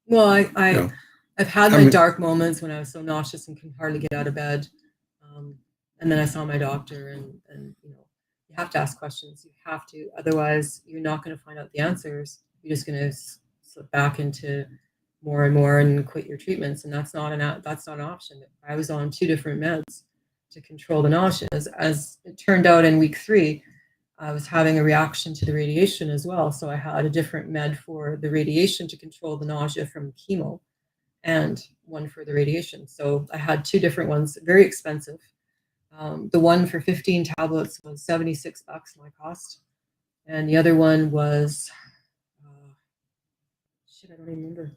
well, know, I've had I my mean- dark moments when I was so nauseous and couldn't hardly get out of bed. And then I saw my doctor, and you know, you have to ask questions. You have to, otherwise you're not going to find out the answers. You're just going to slip back into more and more and quit your treatments, and that's not an option. I was on 2 different meds to control the nausea. As it turned out, in week 3, I was having a reaction to the radiation as well. So I had a different med for the radiation to control the nausea from chemo, and one for the radiation. So I had 2 different ones, very expensive. The one for 15 tablets was $76 my cost. And the other one was, I don't even remember.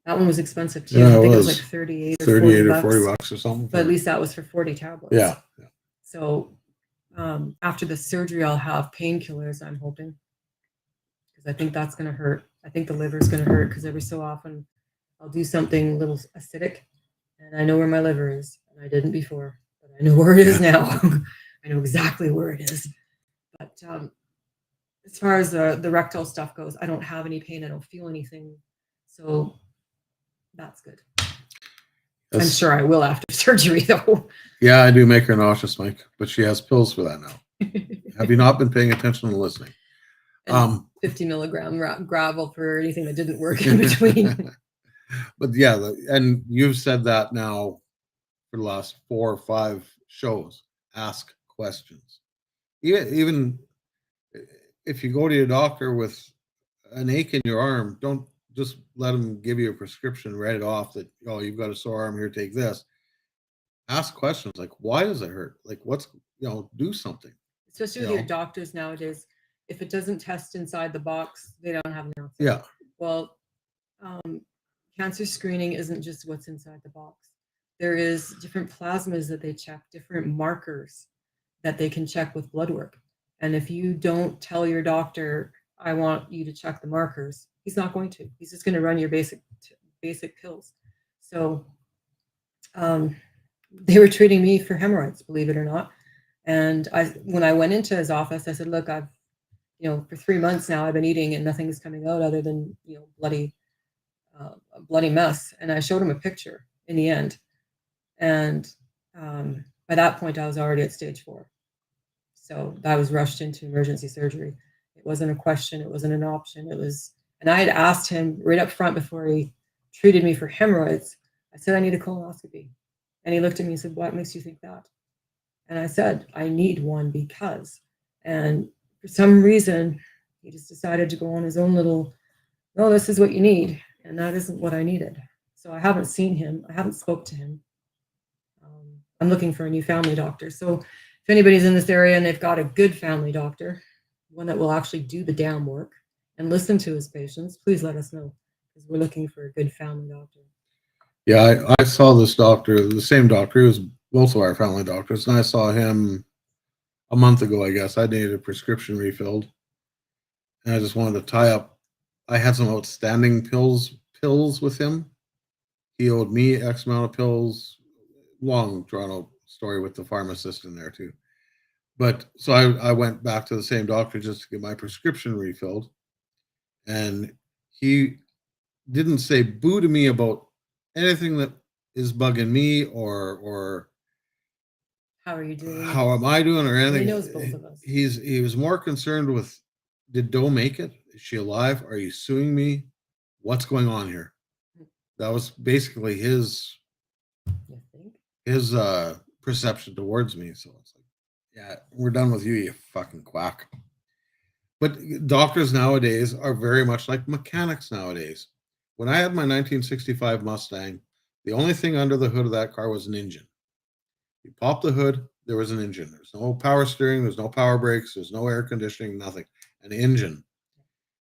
That one was expensive too. Yeah, I think it was was like 38 or 38 40 or 40 bucks. bucks or something. But at least that was for 40 tablets. Yeah. So after the surgery, I'll have painkillers, I'm hoping. Because I think that's going to hurt. I think the liver's going to hurt because every so often I'll do something a little acidic. And I know where my liver is. And I didn't before. But I know where it is now. I know exactly where it is. But as far as the rectal stuff goes, I don't have any pain. I don't feel anything. So that's good. I'm That's- sure I will after surgery, though. Yeah, I do make her nauseous, Mike, but she has pills for that now. Have you not been paying attention and listening? And 50 milligram gravel for anything that didn't work in between. But yeah, and you've said that now for the last 4 or 5 shows. Ask questions. Even if you go to your doctor with an ache in your arm, don't just let them give you a prescription, write it off that, oh, you've got a sore arm here, take this. Ask questions like, why does it hurt? Like, what's, do something. Especially with your doctors nowadays. If it doesn't test inside the box, they don't have an answer. Yeah. Well, cancer screening isn't just what's inside the box. There is different plasmas that they check, different markers that they can check with blood work. And if you don't tell your doctor, I want you to check the markers, he's not going to. He's just going to run your basic pills. So they were treating me for hemorrhoids, believe it or not. And when I went into his office, I said, look, I've, for 3 months now, I've been eating and nothing's coming out other than, a bloody mess. And I showed him a picture in the end. And by that point, I was already at stage 4. So I was rushed into emergency surgery. It wasn't a question. It wasn't an option. It was, and I had asked him right up front before he treated me for hemorrhoids. I said, I need a colonoscopy. And he looked at me and said, what makes you think that? And I said, I need one because, and for some reason, he just decided to go on his own little, no, this is what you need. And that isn't what I needed. So I haven't seen him. I haven't spoke to him. I'm looking for a new family doctor. So if anybody's in this area and they've got a good family doctor, one that will actually do the damn work and listen to his patients, please let us know because we're looking for a good family doctor. Yeah, I saw this doctor, the same doctor, he was both of our family doctors, and I saw him a month ago, I guess. I needed a prescription refilled, and I just wanted to tie up. I had some outstanding pills with him. He owed me X amount of pills. Long drawn out story with the pharmacist in there too. But so I went back to the same doctor just to get my prescription refilled, and he didn't say boo to me about anything that is bugging me or how are you doing? How am I doing or anything? He knows both of us. He was more concerned with, did Doe make it? Is she alive? Are you suing me? What's going on here? That was basically his perception towards me. So it's like, yeah, we're done with you, you fucking quack. But doctors nowadays are very much like mechanics nowadays. When I had my 1965 Mustang, the only thing under the hood of that car was an engine. You pop the hood, there was an engine. There's no power steering, there's no power brakes, there's no air conditioning, nothing. An engine.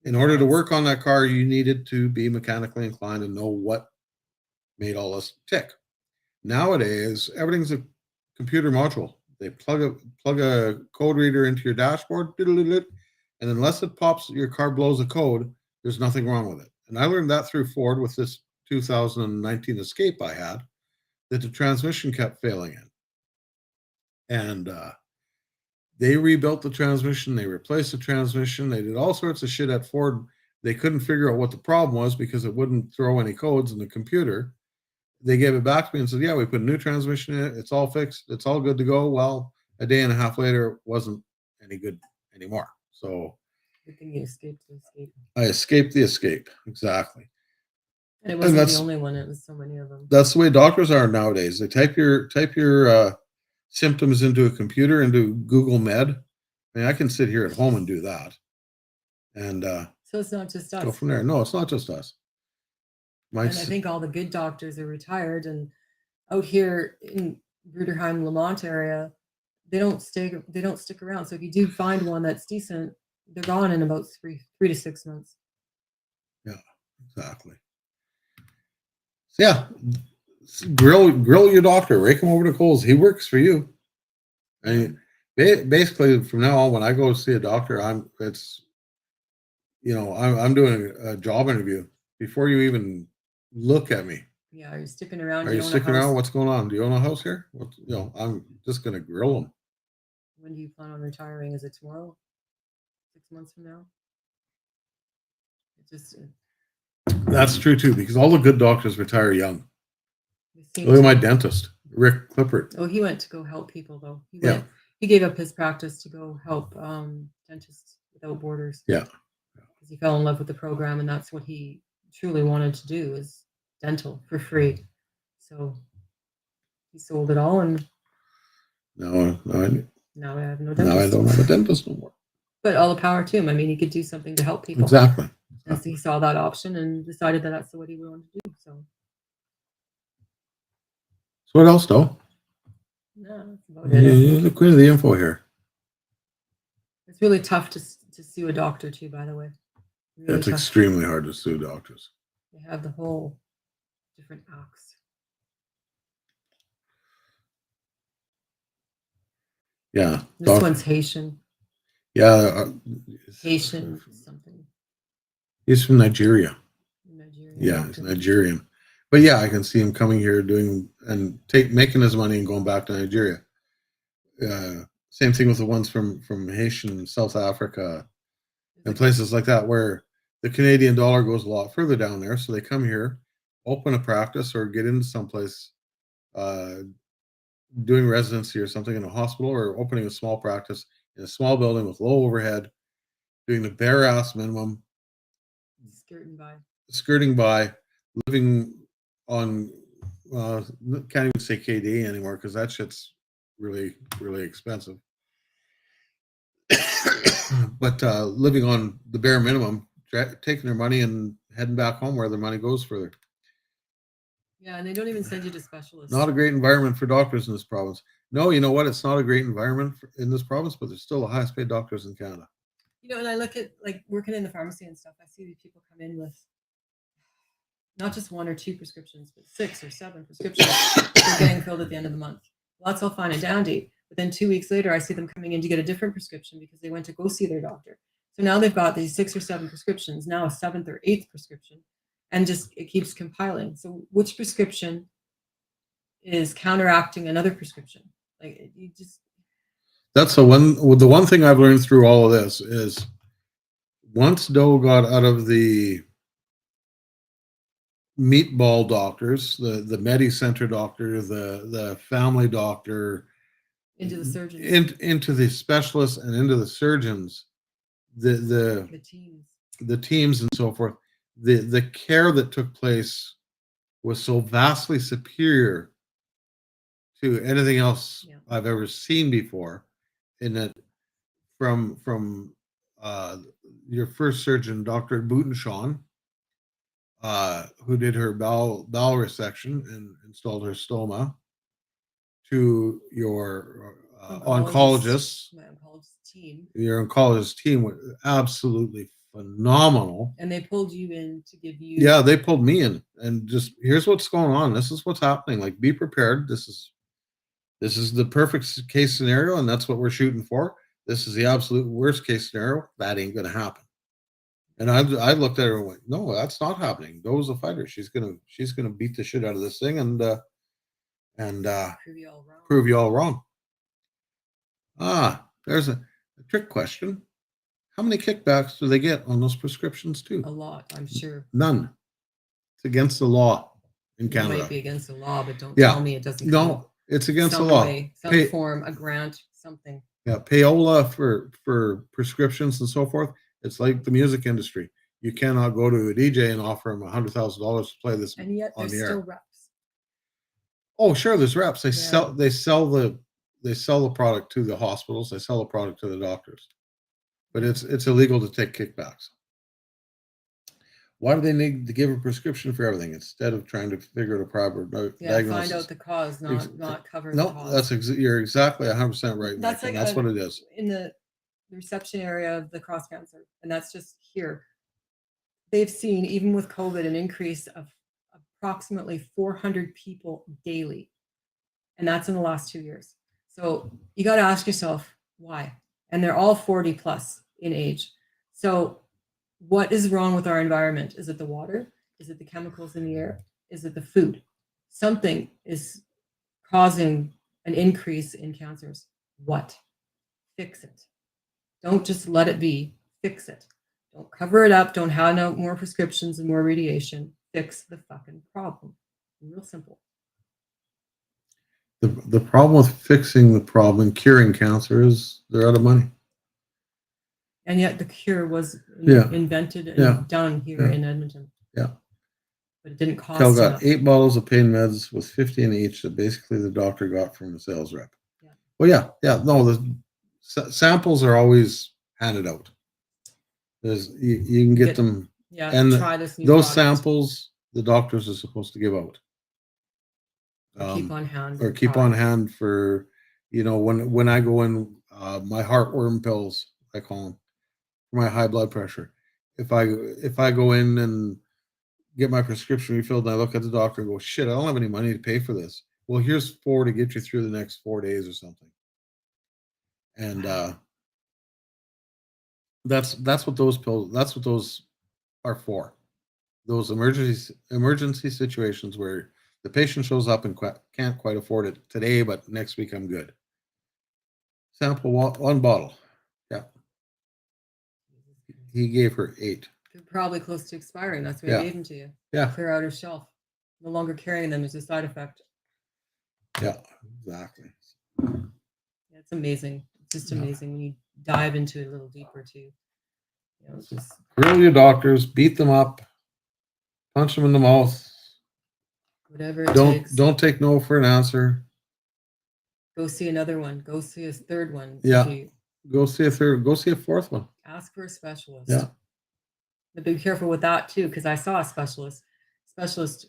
In order to work on that car, you needed to be mechanically inclined and know what made all this tick. Nowadays, everything's a computer module. They plug a code reader into your dashboard, and unless it pops, your car blows a code, there's nothing wrong with it. And I learned that through Ford with this 2019 Escape I had, that the transmission kept failing in. And they rebuilt the transmission, they replaced the transmission, they did all sorts of shit at Ford. They couldn't figure out what the problem was because it wouldn't throw any codes in the computer. They gave it back to me and said, yeah, we put a new transmission in it. It's all fixed. It's all good to go. Well, a day and a half later, it wasn't any good anymore. So Good thing you escaped the escape. I escaped the Escape. Exactly. And it wasn't that's- the only one. It was so many of them. That's the way doctors are nowadays. They type your symptoms into a computer, into Google Med. I mean, I can sit here at home and do that. And So it's not just us. go from there. No, it's not just us. And I Mike's, think all the good doctors are retired, and out here in Bruderheim, Lamont area, they don't stick around. So if you do find one that's decent, they're gone in about three to 6 months. exactly. So yeah, grill your doctor. Rake him over to Coles. He works for you. I mean, basically, from now on, when I go see a doctor, I'm doing a job interview before you even look at me. Yeah, are you sticking around? Are Do you own a sticking house? around? What's going on? Do you own a house here? I'm just gonna grill them. When do you plan on retiring? Is it tomorrow? 6 months from now? It just That's true too, because all the good doctors retire young. it seems Look at my to- dentist, Rick Clippert. Oh, he went to go help people though. Yeah. He gave up his practice to go help Dentists Without Borders. Yeah. Because he fell in love with the program, and that's what he truly wanted to do, is dental for free. So he sold it all, and No, now I have no now I dentist. don't have a dentist no more. But all the power to him. I mean, he could do something to help people. Exactly. And so he saw that option and decided that that's what he wanted to do. So So what else, though? yeah, that's about it. Look at the info here. It's really tough to sue a doctor too, by the way. Really It's tough. extremely hard to sue doctors. They have the whole different acts. Yeah. This one's Haitian. Yeah. Haitian something. He's from Nigeria. Nigerian Yeah, he's doctor. Nigerian. But yeah, I can see him coming here making his money and going back to Nigeria. Same thing with the ones from Haitian, South Africa, and places like that, where the Canadian dollar goes a lot further down there. So they come here, open a practice, or get into someplace doing residency or something in a hospital, or opening a small practice in a small building with low overhead, doing the bare ass minimum, skirting by, living on, can't even say KD anymore because that shit's really, really expensive. But living on the bare minimum, taking their money and heading back home where their money goes further. Yeah, and they don't even send you to specialists. Not a great environment for doctors in this province. No, you know what? It's not a great environment in this province, but there's still the highest paid doctors in Canada. And I look at, like, working in the pharmacy and stuff, I see these people come in with not just 1 or 2 prescriptions, but 6 or 7 prescriptions they're getting filled at the end of the month. Well, that's all fine and dandy. But then 2 weeks later, I see them coming in to get a different prescription because they went to go see their doctor. So now they've got these 6 or 7 prescriptions, now a 7th or 8th prescription, and just it keeps compiling. So which prescription is counteracting another prescription? Like, you just That's the one thing I've learned through all of this is once Doe got out of the meatball doctors, the Medi Center doctor, the family doctor, into the surgeons, into the specialists and into the surgeons, the teams and so forth, the care that took place was so vastly superior to anything else I've ever seen before. In that, from your first surgeon, Dr. Boutenshawn, who did her bowel resection and installed her stoma, to your oncologists, my oncologist team. your oncologist team was absolutely phenomenal. And they pulled you in to give you. Yeah, they pulled me in and just here's what's going on. This is what's happening. Like, be prepared. This is the perfect case scenario, and that's what we're shooting for. This is the absolute worst case scenario. That ain't gonna happen. And I looked at her and went, no, that's not happening. Doe's a fighter. She's gonna beat the shit out of this thing and Prove you all wrong. prove you all wrong. There's a trick question. How many kickbacks do they get on those prescriptions too? A lot, I'm sure. None. It's against the law in It Canada. might be against the law, but don't Yeah. tell me it doesn't. No, it's against the some law. way, some Pay- form, a grant, something. Yeah, payola for prescriptions and so forth. It's like the music industry. You cannot go to a DJ and offer him $100,000 to play this And yet on there's the still air. reps. Oh, sure, there's reps. They Yeah. sell the product to the hospitals. They sell the product to the doctors. But it's illegal to take kickbacks. Why do they need to give a prescription for everything instead of trying to figure out a proper Yeah, diagnosis? find out the cause, not cover the No, cause. you're exactly 100% right. That's Mike, and like that's what it is. in the reception area of the cross cancer, and that's just here. They've seen, even with COVID, an increase of approximately 400 people daily, and that's in the last 2 years. So you got to ask yourself why, and they're all 40 plus in age. So what is wrong with our environment? Is it the water? Is it the chemicals in the air? Is it the food? Something is causing an increase in cancers. What? Fix it. Don't just let it be. Fix it. Don't cover it up. Don't hand out more prescriptions and more radiation. Fix the fucking problem. Real simple. The problem with fixing the problem and curing cancer is they're out of money. And yet the cure was Yeah. invented and Yeah. done here Yeah. in Edmonton. Yeah. But it didn't cost Kel enough. got 8 bottles of pain meds with 50 in each that basically the doctor got from the sales rep. Yeah. Well, yeah. No, the samples are always handed out. You can get them. Yeah, and try this new Those product. samples the doctors are supposed to give out. Or keep on hand. Or keep on hand for, when I go in, my heartworm pills, I call them, for my high blood pressure. If I go in and get my prescription refilled and I look at the doctor and go, shit, I don't have any money to pay for this. Well, here's 4 to get you through the next 4 days or something. And that's what those pills, that's what those are for. Those emergency situations where the patient shows up and can't quite afford it today, but next week I'm good. Sample one bottle. Yeah. He gave her 8. They're probably close to expiring. That's why Yeah. he gave them to you. Yeah. Clear out his shelf. No longer carrying them is a side effect. Yeah, exactly. Yeah, it's amazing. It's just Yeah. amazing when you dive into it a little deeper too. It's just Grill your doctors, beat them up, punch them in the mouth. whatever it takes. Don't take no for an answer. Go see another one. Go see a third one. Yeah. See- Go see a third. Go see a fourth one. Ask for a specialist. Yeah. But be careful with that too, because I saw a specialist.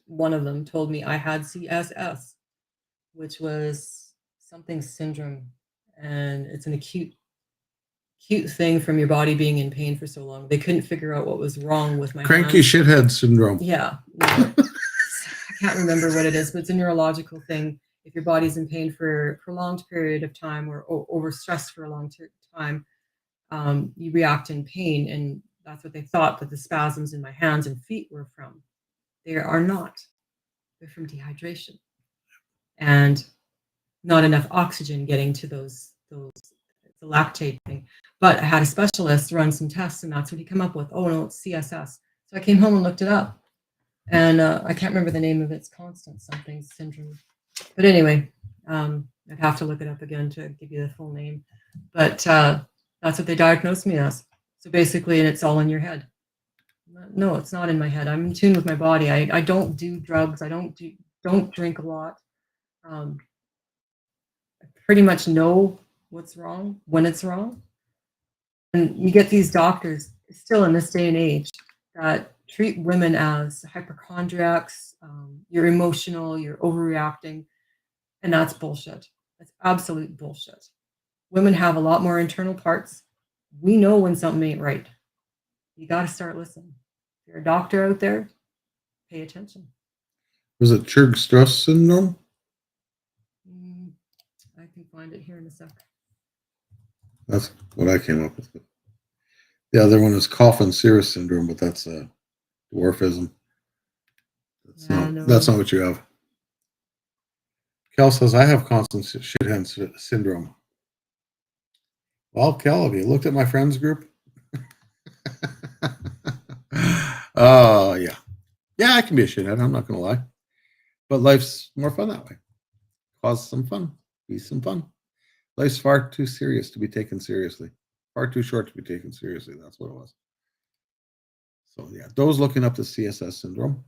One of them told me I had CSS, which was something syndrome, and it's an acute thing from your body being in pain for so long. They couldn't figure out what was wrong with my Cranky hands. shithead syndrome. Yeah. No. I can't remember what it is, but it's a neurological thing. If your body's in pain for a prolonged period of time or overstressed for a long time, you react in pain. And that's what they thought that the spasms in my hands and feet were from. They are not. They're from dehydration and not enough oxygen getting to those the lactate thing. But I had a specialist run some tests, and that's what he came up with. Oh no, it's CSS. So I came home and looked it up, and I can't remember the name of it. It's constant something syndrome. But anyway, I'd have to look it up again to give you the full name. But that's what they diagnosed me as. So basically, and it's all in your head. No, it's not in my head. I'm in tune with my body. I don't do drugs. I don't drink a lot. I pretty much know what's wrong when it's wrong. And you get these doctors still in this day and age that treat women as hypochondriacs. You're emotional, you're overreacting, and that's bullshit. That's absolute bullshit. Women have a lot more internal parts. We know when something ain't right. You got to start listening. If you're a doctor out there, pay attention. Was it Churg-Strauss syndrome? I can find it here in a sec. That's what I came up with. The other one is Coffin-Siris syndrome, but that's a dwarfism. That's not what you have. Kel says, I have constant shithead syndrome. Well, Kel, have you looked at my friends group? Oh, yeah. Yeah, I can be a shithead. I'm not going to lie. But life's more fun that way. Cause some fun. Be some fun. Life's far too serious to be taken seriously. Far too short to be taken seriously. That's what it was. So, yeah, those looking up the CSS syndrome.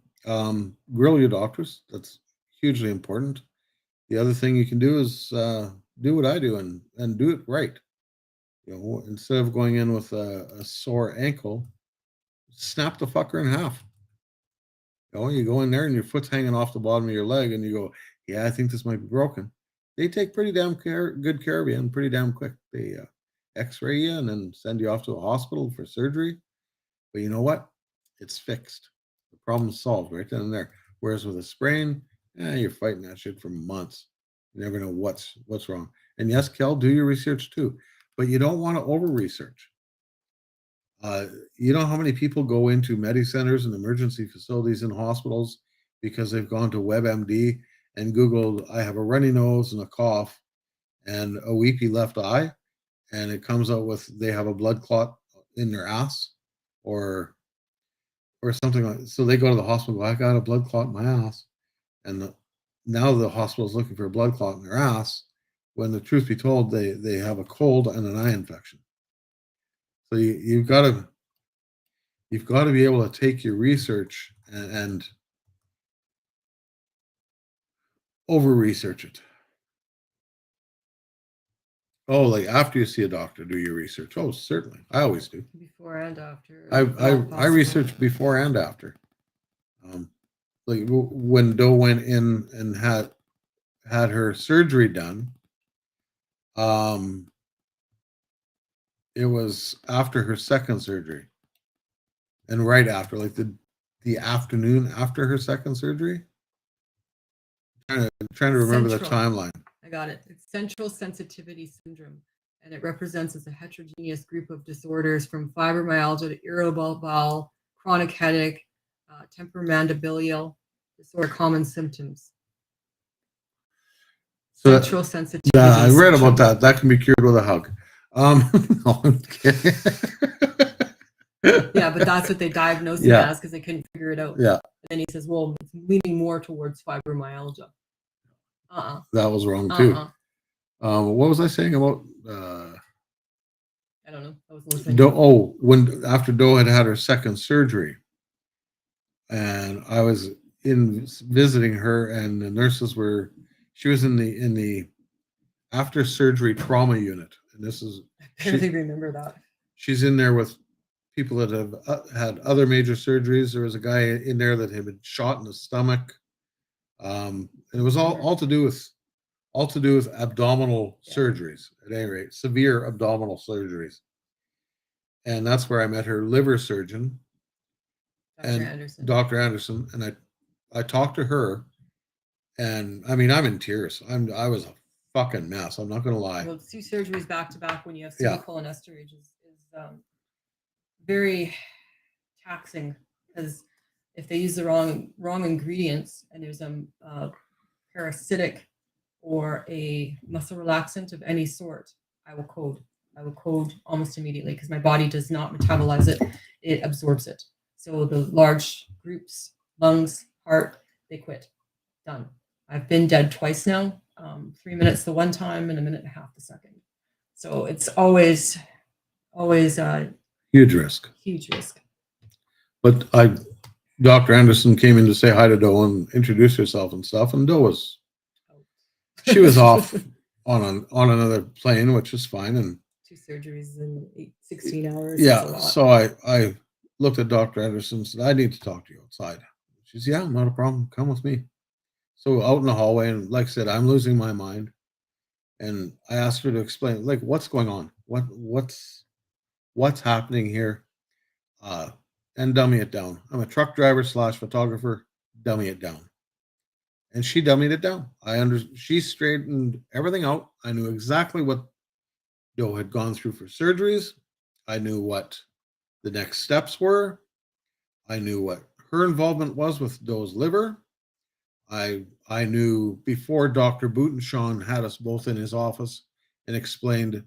Grill your doctors. That's hugely important. The other thing you can do is do what I do and do it right. Instead of going in with a sore ankle, snap the fucker in half. You go in there and your foot's hanging off the bottom of your leg and you go, yeah, I think this might be broken. They take pretty damn good care of you and pretty damn quick. They x-ray you and then send you off to a hospital for surgery. But you know what? It's fixed. The problem's solved right then and there. Whereas with a sprain, you're fighting that shit for months. You never know what's wrong. And yes, Kel, do your research too. But you don't want to over-research. You know how many people go into medicenters and emergency facilities in hospitals because they've gone to WebMD and Googled, I have a runny nose and a cough and a weepy left eye, and it comes out with they have a blood clot in their ass or something like that. So they go to the hospital, I got a blood clot in my ass. And now the hospital is looking for a blood clot in their ass when the truth be told, they have a cold and an eye infection. So you've got to be able to take your research and over-research it. Oh, like after you see a doctor, do your research. Oh, certainly. I always do. Before and after. I research before and after. Like when Doe went in and had her surgery done, it was after her second surgery. And right after, like the afternoon after her second surgery. I'm trying to remember the timeline. I got it. It's central sensitivity syndrome, and it represents as a heterogeneous group of disorders from fibromyalgia to irritable bowel, chronic headache, temporomandibular disorder, common symptoms. So central sensitivity. Yeah, I read about that. That can be cured with a hug. No, I'm kidding. Yeah, but that's what they diagnosed him as because they couldn't figure it out. Yeah. And then he says, well, it's leaning more towards fibromyalgia. That was wrong too. What was I saying about? I don't know. I was listening. When after Doe had her second surgery, and I was visiting her, and the nurses were. She was in the after surgery trauma unit, and this is. I barely remember that. She's in there with people that have had other major surgeries. There was a guy in there that had been shot in the stomach. And it was all to do with abdominal surgeries, at any rate, severe abdominal surgeries. And that's where I met her liver surgeon, Dr. Anderson, and I talked to her, and I mean I'm in tears. I was a fucking mess. I'm not gonna lie. Well, 2 surgeries back to back when you have semicholinesterase is very taxing because if they use the wrong ingredients and there's a parasitic or a muscle relaxant of any sort, I will code almost immediately because my body does not metabolize it. It absorbs it. So the large groups, lungs, heart, they quit. Done. I've been dead twice now. 3 minutes the one time and 1.5 minutes the second. So it's always huge risk. Huge risk. But Dr. Anderson came in to say hi to Doe and introduce herself and stuff, and Doe was off on another plane, which is fine. And 2 surgeries in 16 hours. Yeah, so I looked at Dr. Anderson and said, I need to talk to you outside. She said, yeah, not a problem. Come with me. So out in the hallway, and like I said, I'm losing my mind. And I asked her to explain, like, what's going on? What's happening here? and dummy it down. I'm a truck driver / photographer. Dummy it down. And she dummied it down. She straightened everything out. I knew exactly what Doe had gone through for surgeries. I knew what the next steps were. I knew what her involvement was with Doe's liver. I knew before Dr. Bootenshawn had us both in his office and explained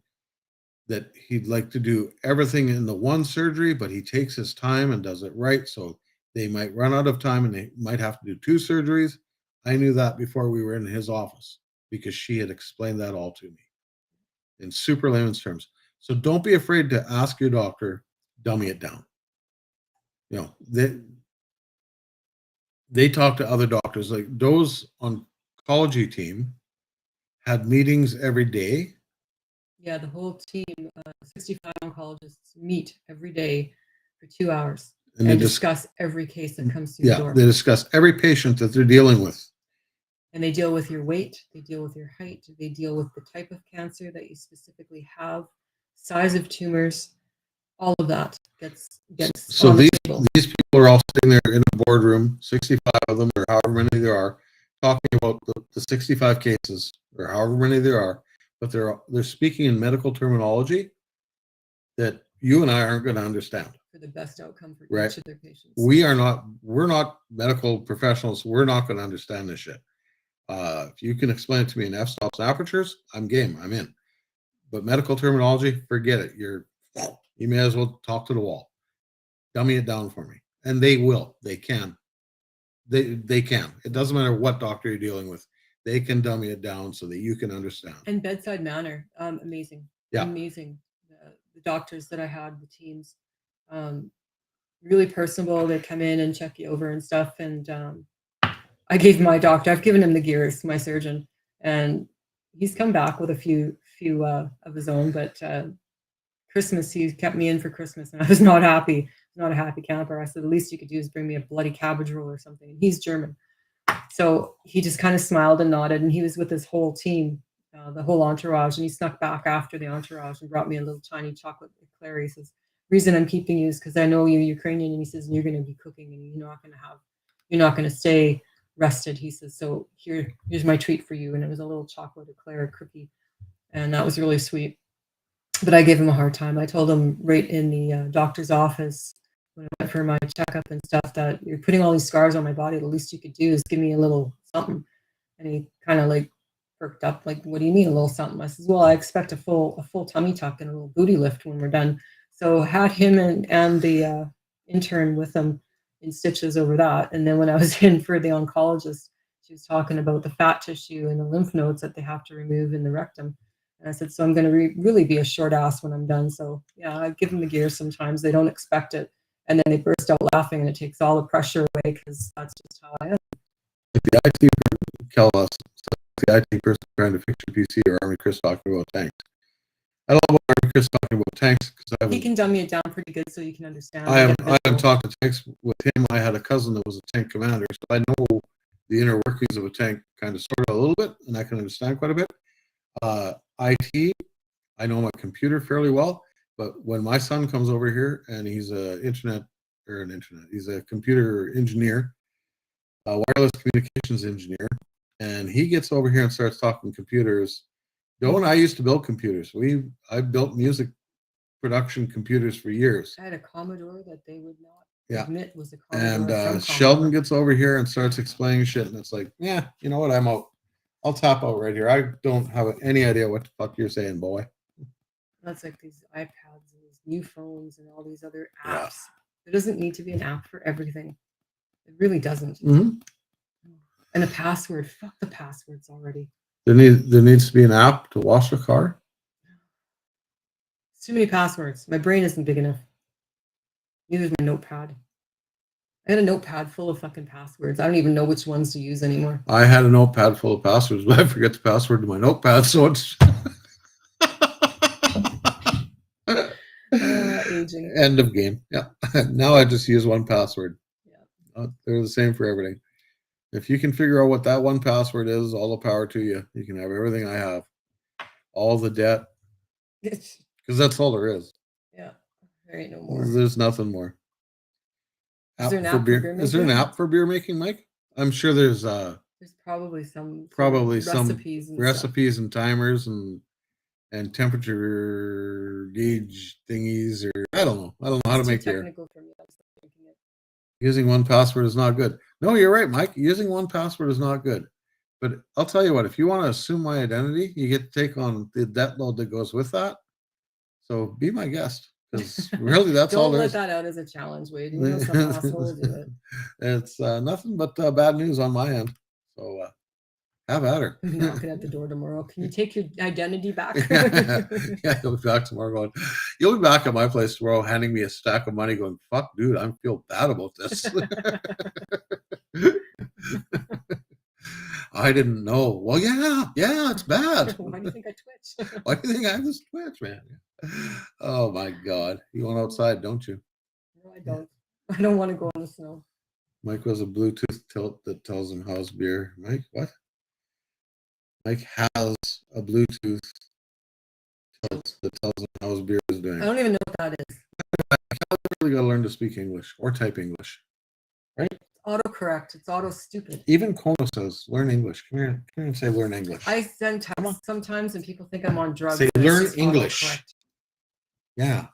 that he'd like to do everything in the one surgery, but he takes his time and does it right. So they might run out of time and they might have to do 2 surgeries. I knew that before we were in his office because she had explained that all to me in super layman's terms. So don't be afraid to ask your doctor, dummy it down. You know, they talk to other doctors. Like Doe's oncology team had meetings every day. Yeah, the whole team, 65 oncologists meet every day for 2 hours and discuss every case that comes through the door. They discuss every patient that they're dealing with. And they deal with your weight, they deal with your height, they deal with the type of cancer that you specifically have, size of tumors, all of that gets so on the these table. these people are all sitting there in a boardroom, 65 of them or however many there are, talking about the 65 cases or however many there are, but they're speaking in medical terminology that you and I aren't going to understand. For the best outcome for Right. each of their patients. We're not medical professionals. We're not going to understand this shit. If you can explain it to me in f-stops and apertures, I'm game. I'm in. But medical terminology, forget it. You may as well talk to the wall. Dummy it down for me. And they will. They can. They can. It doesn't matter what doctor you're dealing with. They can dummy it down so that you can understand. And bedside manner, amazing. Yeah. Amazing. The doctors that I had, the teams, really personable. They come in and check you over and stuff. And I've given him the gears, my surgeon, and he's come back with a few of his own. But Christmas, he kept me in for Christmas, and I was not happy. Not a happy camper. I said, the least you could do is bring me a bloody cabbage roll or something. And he's German, so he just kind of smiled and nodded. And he was with his whole team, the whole entourage, and he snuck back after the entourage and brought me a little tiny chocolate eclair. He says, "Reason I'm keeping you is because I know you're Ukrainian," and he says, "And you're going to be cooking, and you're not going to stay rested." He says, "So here's my treat for you," and it was a little chocolate eclair cookie, and that was really sweet. But I gave him a hard time. I told him right in the doctor's office when I went for my checkup and stuff that you're putting all these scars on my body. The least you could do is give me a little something. And he kind of like perked up, like, "What do you mean a little something?" I says, "Well, I expect a full tummy tuck and a little booty lift when we're done." So had him and the intern with him in stitches over that. And then when I was in for the oncologist, she was talking about the fat tissue and the lymph nodes that they have to remove in the rectum. And I said, "So I'm going to really be a short ass when I'm done." So yeah, I give them the gear sometimes. They don't expect it. And then they burst out laughing, and it takes all the pressure away because that's just how I am. If the IT person tell us, the IT person trying to fix your PC or Army Chris talking about tanks. I love Army Chris talking about tanks because He can dummy it down pretty good so you can understand. I haven't talked to tanks with him. I had a cousin that was a tank commander, so I know the inner workings of a tank kind of sort of a little bit, and I can understand quite a bit. IT, I know my computer fairly well, but when my son comes over here and he's he's a computer engineer, wireless communications engineer, and he gets over here and starts talking computers. Joe and I used to build computers. I built music production computers for years. I had a Commodore that they would not admit was a Commodore. And from Sheldon Commodore. gets over here and starts explaining shit, and it's like, yeah, you know what? I'm out. I'll tap out right here. I don't have any idea what the fuck you're saying, boy. That's like these iPads and these new phones and all these other apps. There doesn't need to be an app for everything. It really doesn't. Mm-hmm. And a password. Fuck the passwords already. There needs to be an app to wash a car. It's too many passwords. My brain isn't big enough. Neither is my notepad. I had a notepad full of fucking passwords. I don't even know which ones to use anymore. I had a notepad full of passwords, but I forget the password to my notepad, so it's Aging. end of game. Yeah. Now I just use one password. Yeah. They're the same for everything. If you can figure out what that one password is, all the power to you. You can have everything I have. All the debt. Because that's all there is. Yeah. There ain't no more. There's nothing more. App there an for app for beer? beer Is there an making? app for beer making, Mike? I'm sure there's There's probably some probably some recipes and stuff. recipes and timers and temperature gauge thingies, or I don't know. I don't know how to It's too make beer. technical for me. I was not thinking it. Using 1Password is not good. No, you're right, Mike. Using 1Password is not good. But I'll tell you what, if you want to assume my identity, you get to take on the debt load that goes with that. So be my guest. Because really that's all Don't there let is. that out as a challenge, Wade. You know some asshole will do it. It's nothing but bad news on my end. So have at her. Knocking at the door tomorrow. Can you take your identity back? Yeah, you'll be back tomorrow going, you'll be back at my place tomorrow handing me a stack of money going, fuck, dude, I feel bad about this. I didn't know. Well, yeah, it's bad. Why do you think I twitch? Why do you think I have this Twitch, man? Oh my God. You want outside, don't you? No, I don't. I don't want to go in the snow. Mike was a Bluetooth tilt that tells him how's beer. Mike, what? Mike has a Bluetooth tilt that tells him how's beer is doing. I don't even know what that is. Really got to learn to speak English or type English. It's autocorrect. It's auto stupid. Even Kono says, learn English. Come here and say learn English. I send texts sometimes and people think I'm on drugs. Say, and it's learn just English. autocorrect. Yeah.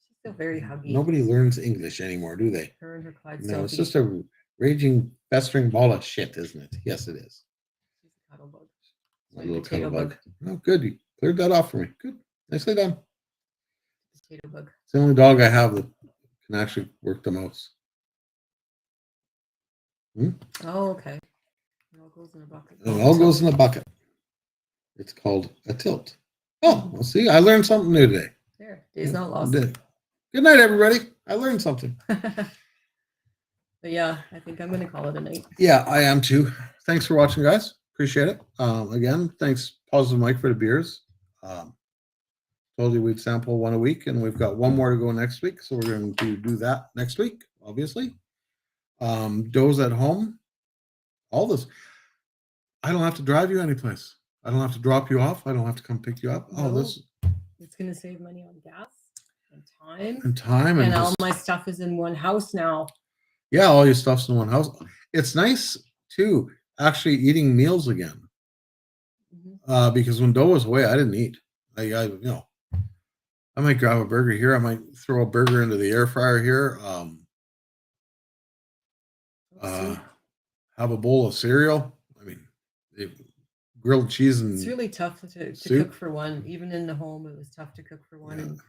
She's still very huggy. Nobody learns English anymore, do they? Her and her Clyde No, it's Selby. just a raging, festering ball of shit, isn't it? Yes, it is. She's a cuddle bug. A Like little potato cuddle bug. Oh, good. You cleared that off for me. Good. Nicely done. Potato bug. It's the only dog I have that can actually work the mouse. Oh, okay. It all goes in a bucket. It all goes in a bucket. It's called a tilt. Oh, well, see, I learned something new today. There. Day's not lost. Good night, everybody. I learned something. But yeah, I think I'm going to call it a night. Yeah, I am too. Thanks for watching, guys. Appreciate it. Again, thanks, Positive Mike, for the beers. Told you we'd sample one a week, and we've got one more to go next week. So we're going to do that next week, obviously. Doe's at home. All this. I don't have to drive you anyplace. I don't have to drop you off. I don't have to come pick you up. Oh, No. this It's going to save money on gas and time. and time and And all just, my stuff is in one house now. yeah, all your stuff's in one house. It's nice too, actually eating meals again. Mhm. Because when Doe was away, I didn't eat. I might grab a burger here. I might throw a burger into the air fryer here. Have a bowl of cereal. I mean, grilled cheese and It's really tough to soup. cook for one. Even in the home, it was tough to cook for one. Yeah. And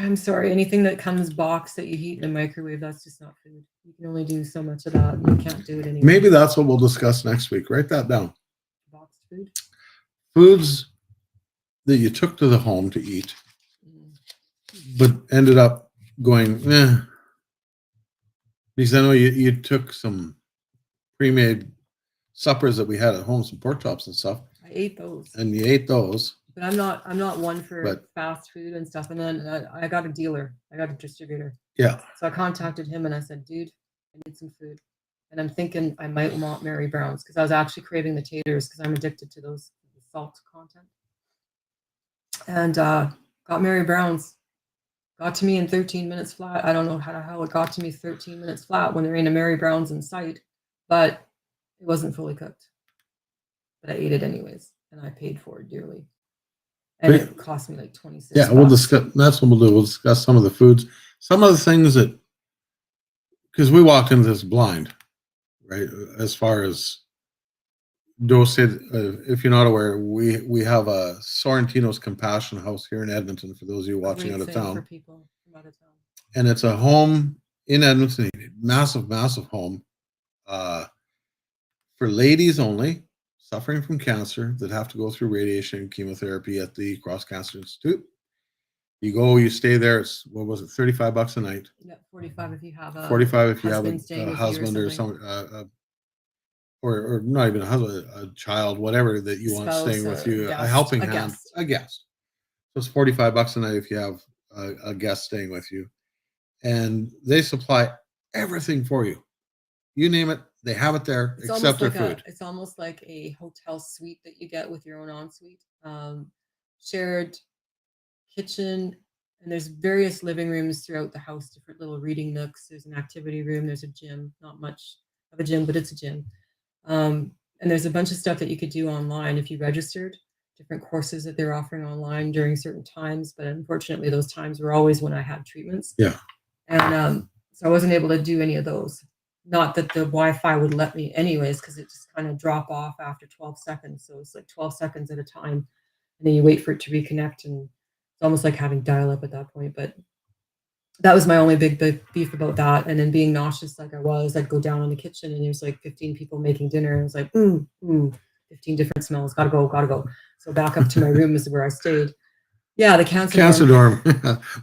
I'm sorry, anything that comes boxed that you heat in a microwave, that's just not food. You can only do so much of that. You can't do it anymore. Maybe that's what we'll discuss next week. Write that down. Boxed food. Foods that you took to the home to eat, Mm. but ended up going, because I know you took some pre-made suppers that we had at home, some pork chops and stuff, I ate those, and you ate those. but I'm not one for But- fast food and stuff. And then I got a dealer. I got a distributor. Yeah. So I contacted him and I said, dude, I need some food. And I'm thinking I might want Mary Brown's because I was actually craving the taters because I'm addicted to those salt content. And got Mary Brown's. Got to me in 13 minutes flat. I don't know how it got to me 13 minutes flat when there ain't a Mary Brown's in sight, but it wasn't fully cooked. But I ate it anyways, and I paid for it dearly. And But- it cost me like 26. Yeah, we'll bucks. discuss. That's what we'll do. We'll discuss some of the foods, some of the things that, because we walked into this blind, right? As far as Doe said, if you're not aware, we have a Sorrentino's Compassion House here in Edmonton. For those of you watching Great out of thing town, for people from out of town. and it's a home in Edmonton, massive home, for ladies only suffering from cancer that have to go through radiation and chemotherapy at the Cross Cancer Institute. You go, you stay there. It's, what was it, $35 a night? Yeah, 45 if you have a 45 if you have husband staying a with you or husband or something. some, or not even a husband, a child, whatever that you want Spouse staying with or you, a guest, helping a hand, guest. a guest. So it's $45 a night if you have a guest staying with you, and they supply everything for you. You name it, they have it there, It's except almost their like food. it's almost like a hotel suite that you get with your own ensuite, shared kitchen And there's various living rooms throughout the house, different little reading nooks. There's an activity room. There's a gym, not much of a gym, but it's a gym. And there's a bunch of stuff that you could do online if you registered, different courses that they're offering online during certain times. But unfortunately, those times were always when I had treatments. Yeah. And so I wasn't able to do any of those. Not that the Wi-Fi would let me anyways, because it just kind of drop off after 12 seconds. So it's like 12 seconds at a time. And then you wait for it to reconnect. And it's almost like having dial-up at that point. But that was my only big beef about that. And then being nauseous like I was, I'd go down in the kitchen and there's like 15 people making dinner. And I was like, 15 different smells. Gotta go. So back up to my room is where I stayed. Yeah, the cancer dorm.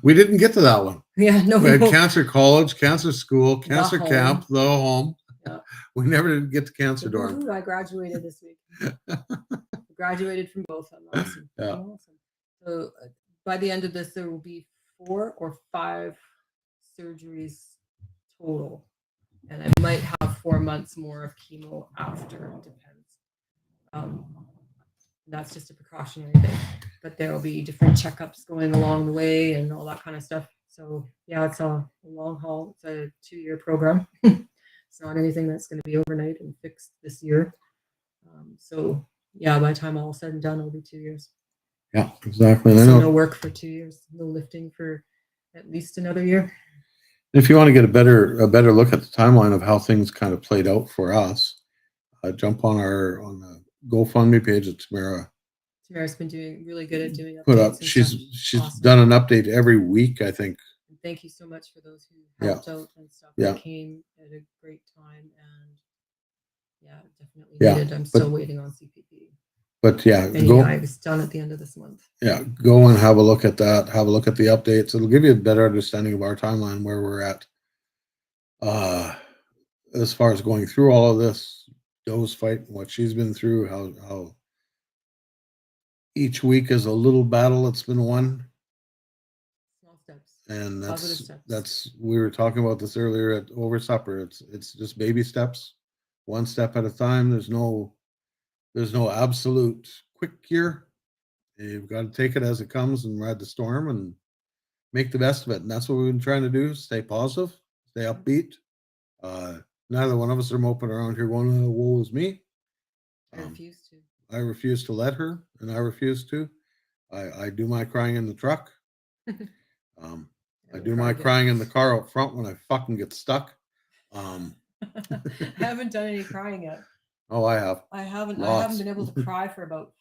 We didn't get to that one. Yeah, no. We had cancer college, cancer school, cancer home. camp, the home. Yeah. We never did get to cancer dorm. Ooh, I graduated this week. Graduated from both. I'm awesome. Yeah. I'm awesome. So by the end of this, there will be 4 or 5 surgeries total, and I might have 4 months more of chemo after. It depends. That's just a precautionary thing, but there will be different checkups going along the way and all that kind of stuff. So yeah, it's a long haul. It's a 2-year program. It's not anything that's going to be overnight and fixed this year. So yeah, by the time all said and done, it'll be 2 years. Yeah, exactly. I So know. no work for 2 years, no lifting for at least another year. If you want to get a better look at the timeline of how things kind of played out for us, jump on the GoFundMe page that Tamara Tamara's been doing really good at doing put updates up. and She's awesome. done an update every week, I think. And thank you so much for those who helped out and stuff. Yeah. That came at a great time, and yeah, definitely Yeah, needed. I'm still waiting on CPP. But yeah, And go. yeah, I was done at the end of this month. Yeah, go and have a look at that. Have a look at the updates. It'll give you a better understanding of our timeline, where we're at. As far as going through all of this, Doe's fight, what she's been through, how each week is a little battle that's been won. Small steps. And Positive steps. that's we were talking about this earlier over supper. It's just baby steps, one step at a time. There's no absolute quick cure. You've got to take it as it comes and ride the storm and make the best of it. And that's what we've been trying to do. Stay positive, stay upbeat. Neither one of us are moping around here going, "Oh, woe is me." I refuse to. I refuse to let her, and I refuse to. I do my crying in the truck. I do my crying in the car up front when I fucking get stuck. I haven't done any crying yet. Oh, I have. I haven't been able to cry for about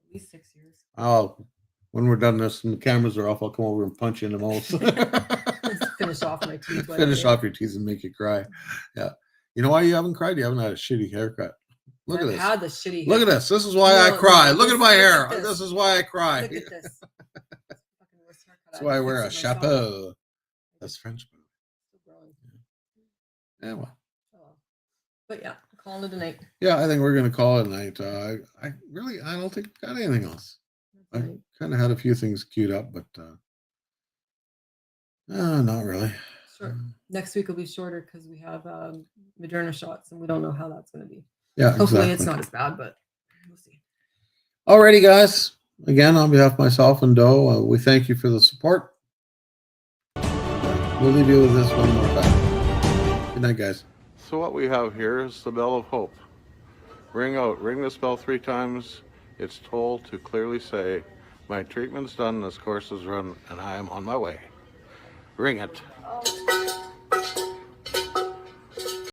at least 6 years. Oh, when we're done this and the cameras are off, I'll come over and punch you in the mouth. Let's finish off my teeth. Finish off your teeth and make you cry. Yeah. You know why you haven't cried? You haven't had a shitty haircut. Look at I've this. had the shitty. Look at this. This is why I No, cry. no, Look at my look hair. at this. This is why I cry. Look at this. Fucking worst haircut. That's why I wear a fix it myself. chapeau. That's French. Still growing. Yeah, well. Oh, well. But yeah, calling it a night. Yeah, I think we're gonna call it a night. I don't think I've got anything else. I That's right. kind of had a few things queued up, but not really. Sure. Next week will be shorter because we have Moderna shots and we don't know how that's going to be. Yeah, Hopefully exactly. it's not as bad, but we'll see. Alrighty, guys. Again, on behalf of myself and Doe, we thank you for the support. We'll leave you with this one more time. Good night, guys. So what we have here is the bell of hope. Ring out. Ring this bell 3 times. It's told to clearly say, my treatment's done, this course is run, and I am on my way. Ring it.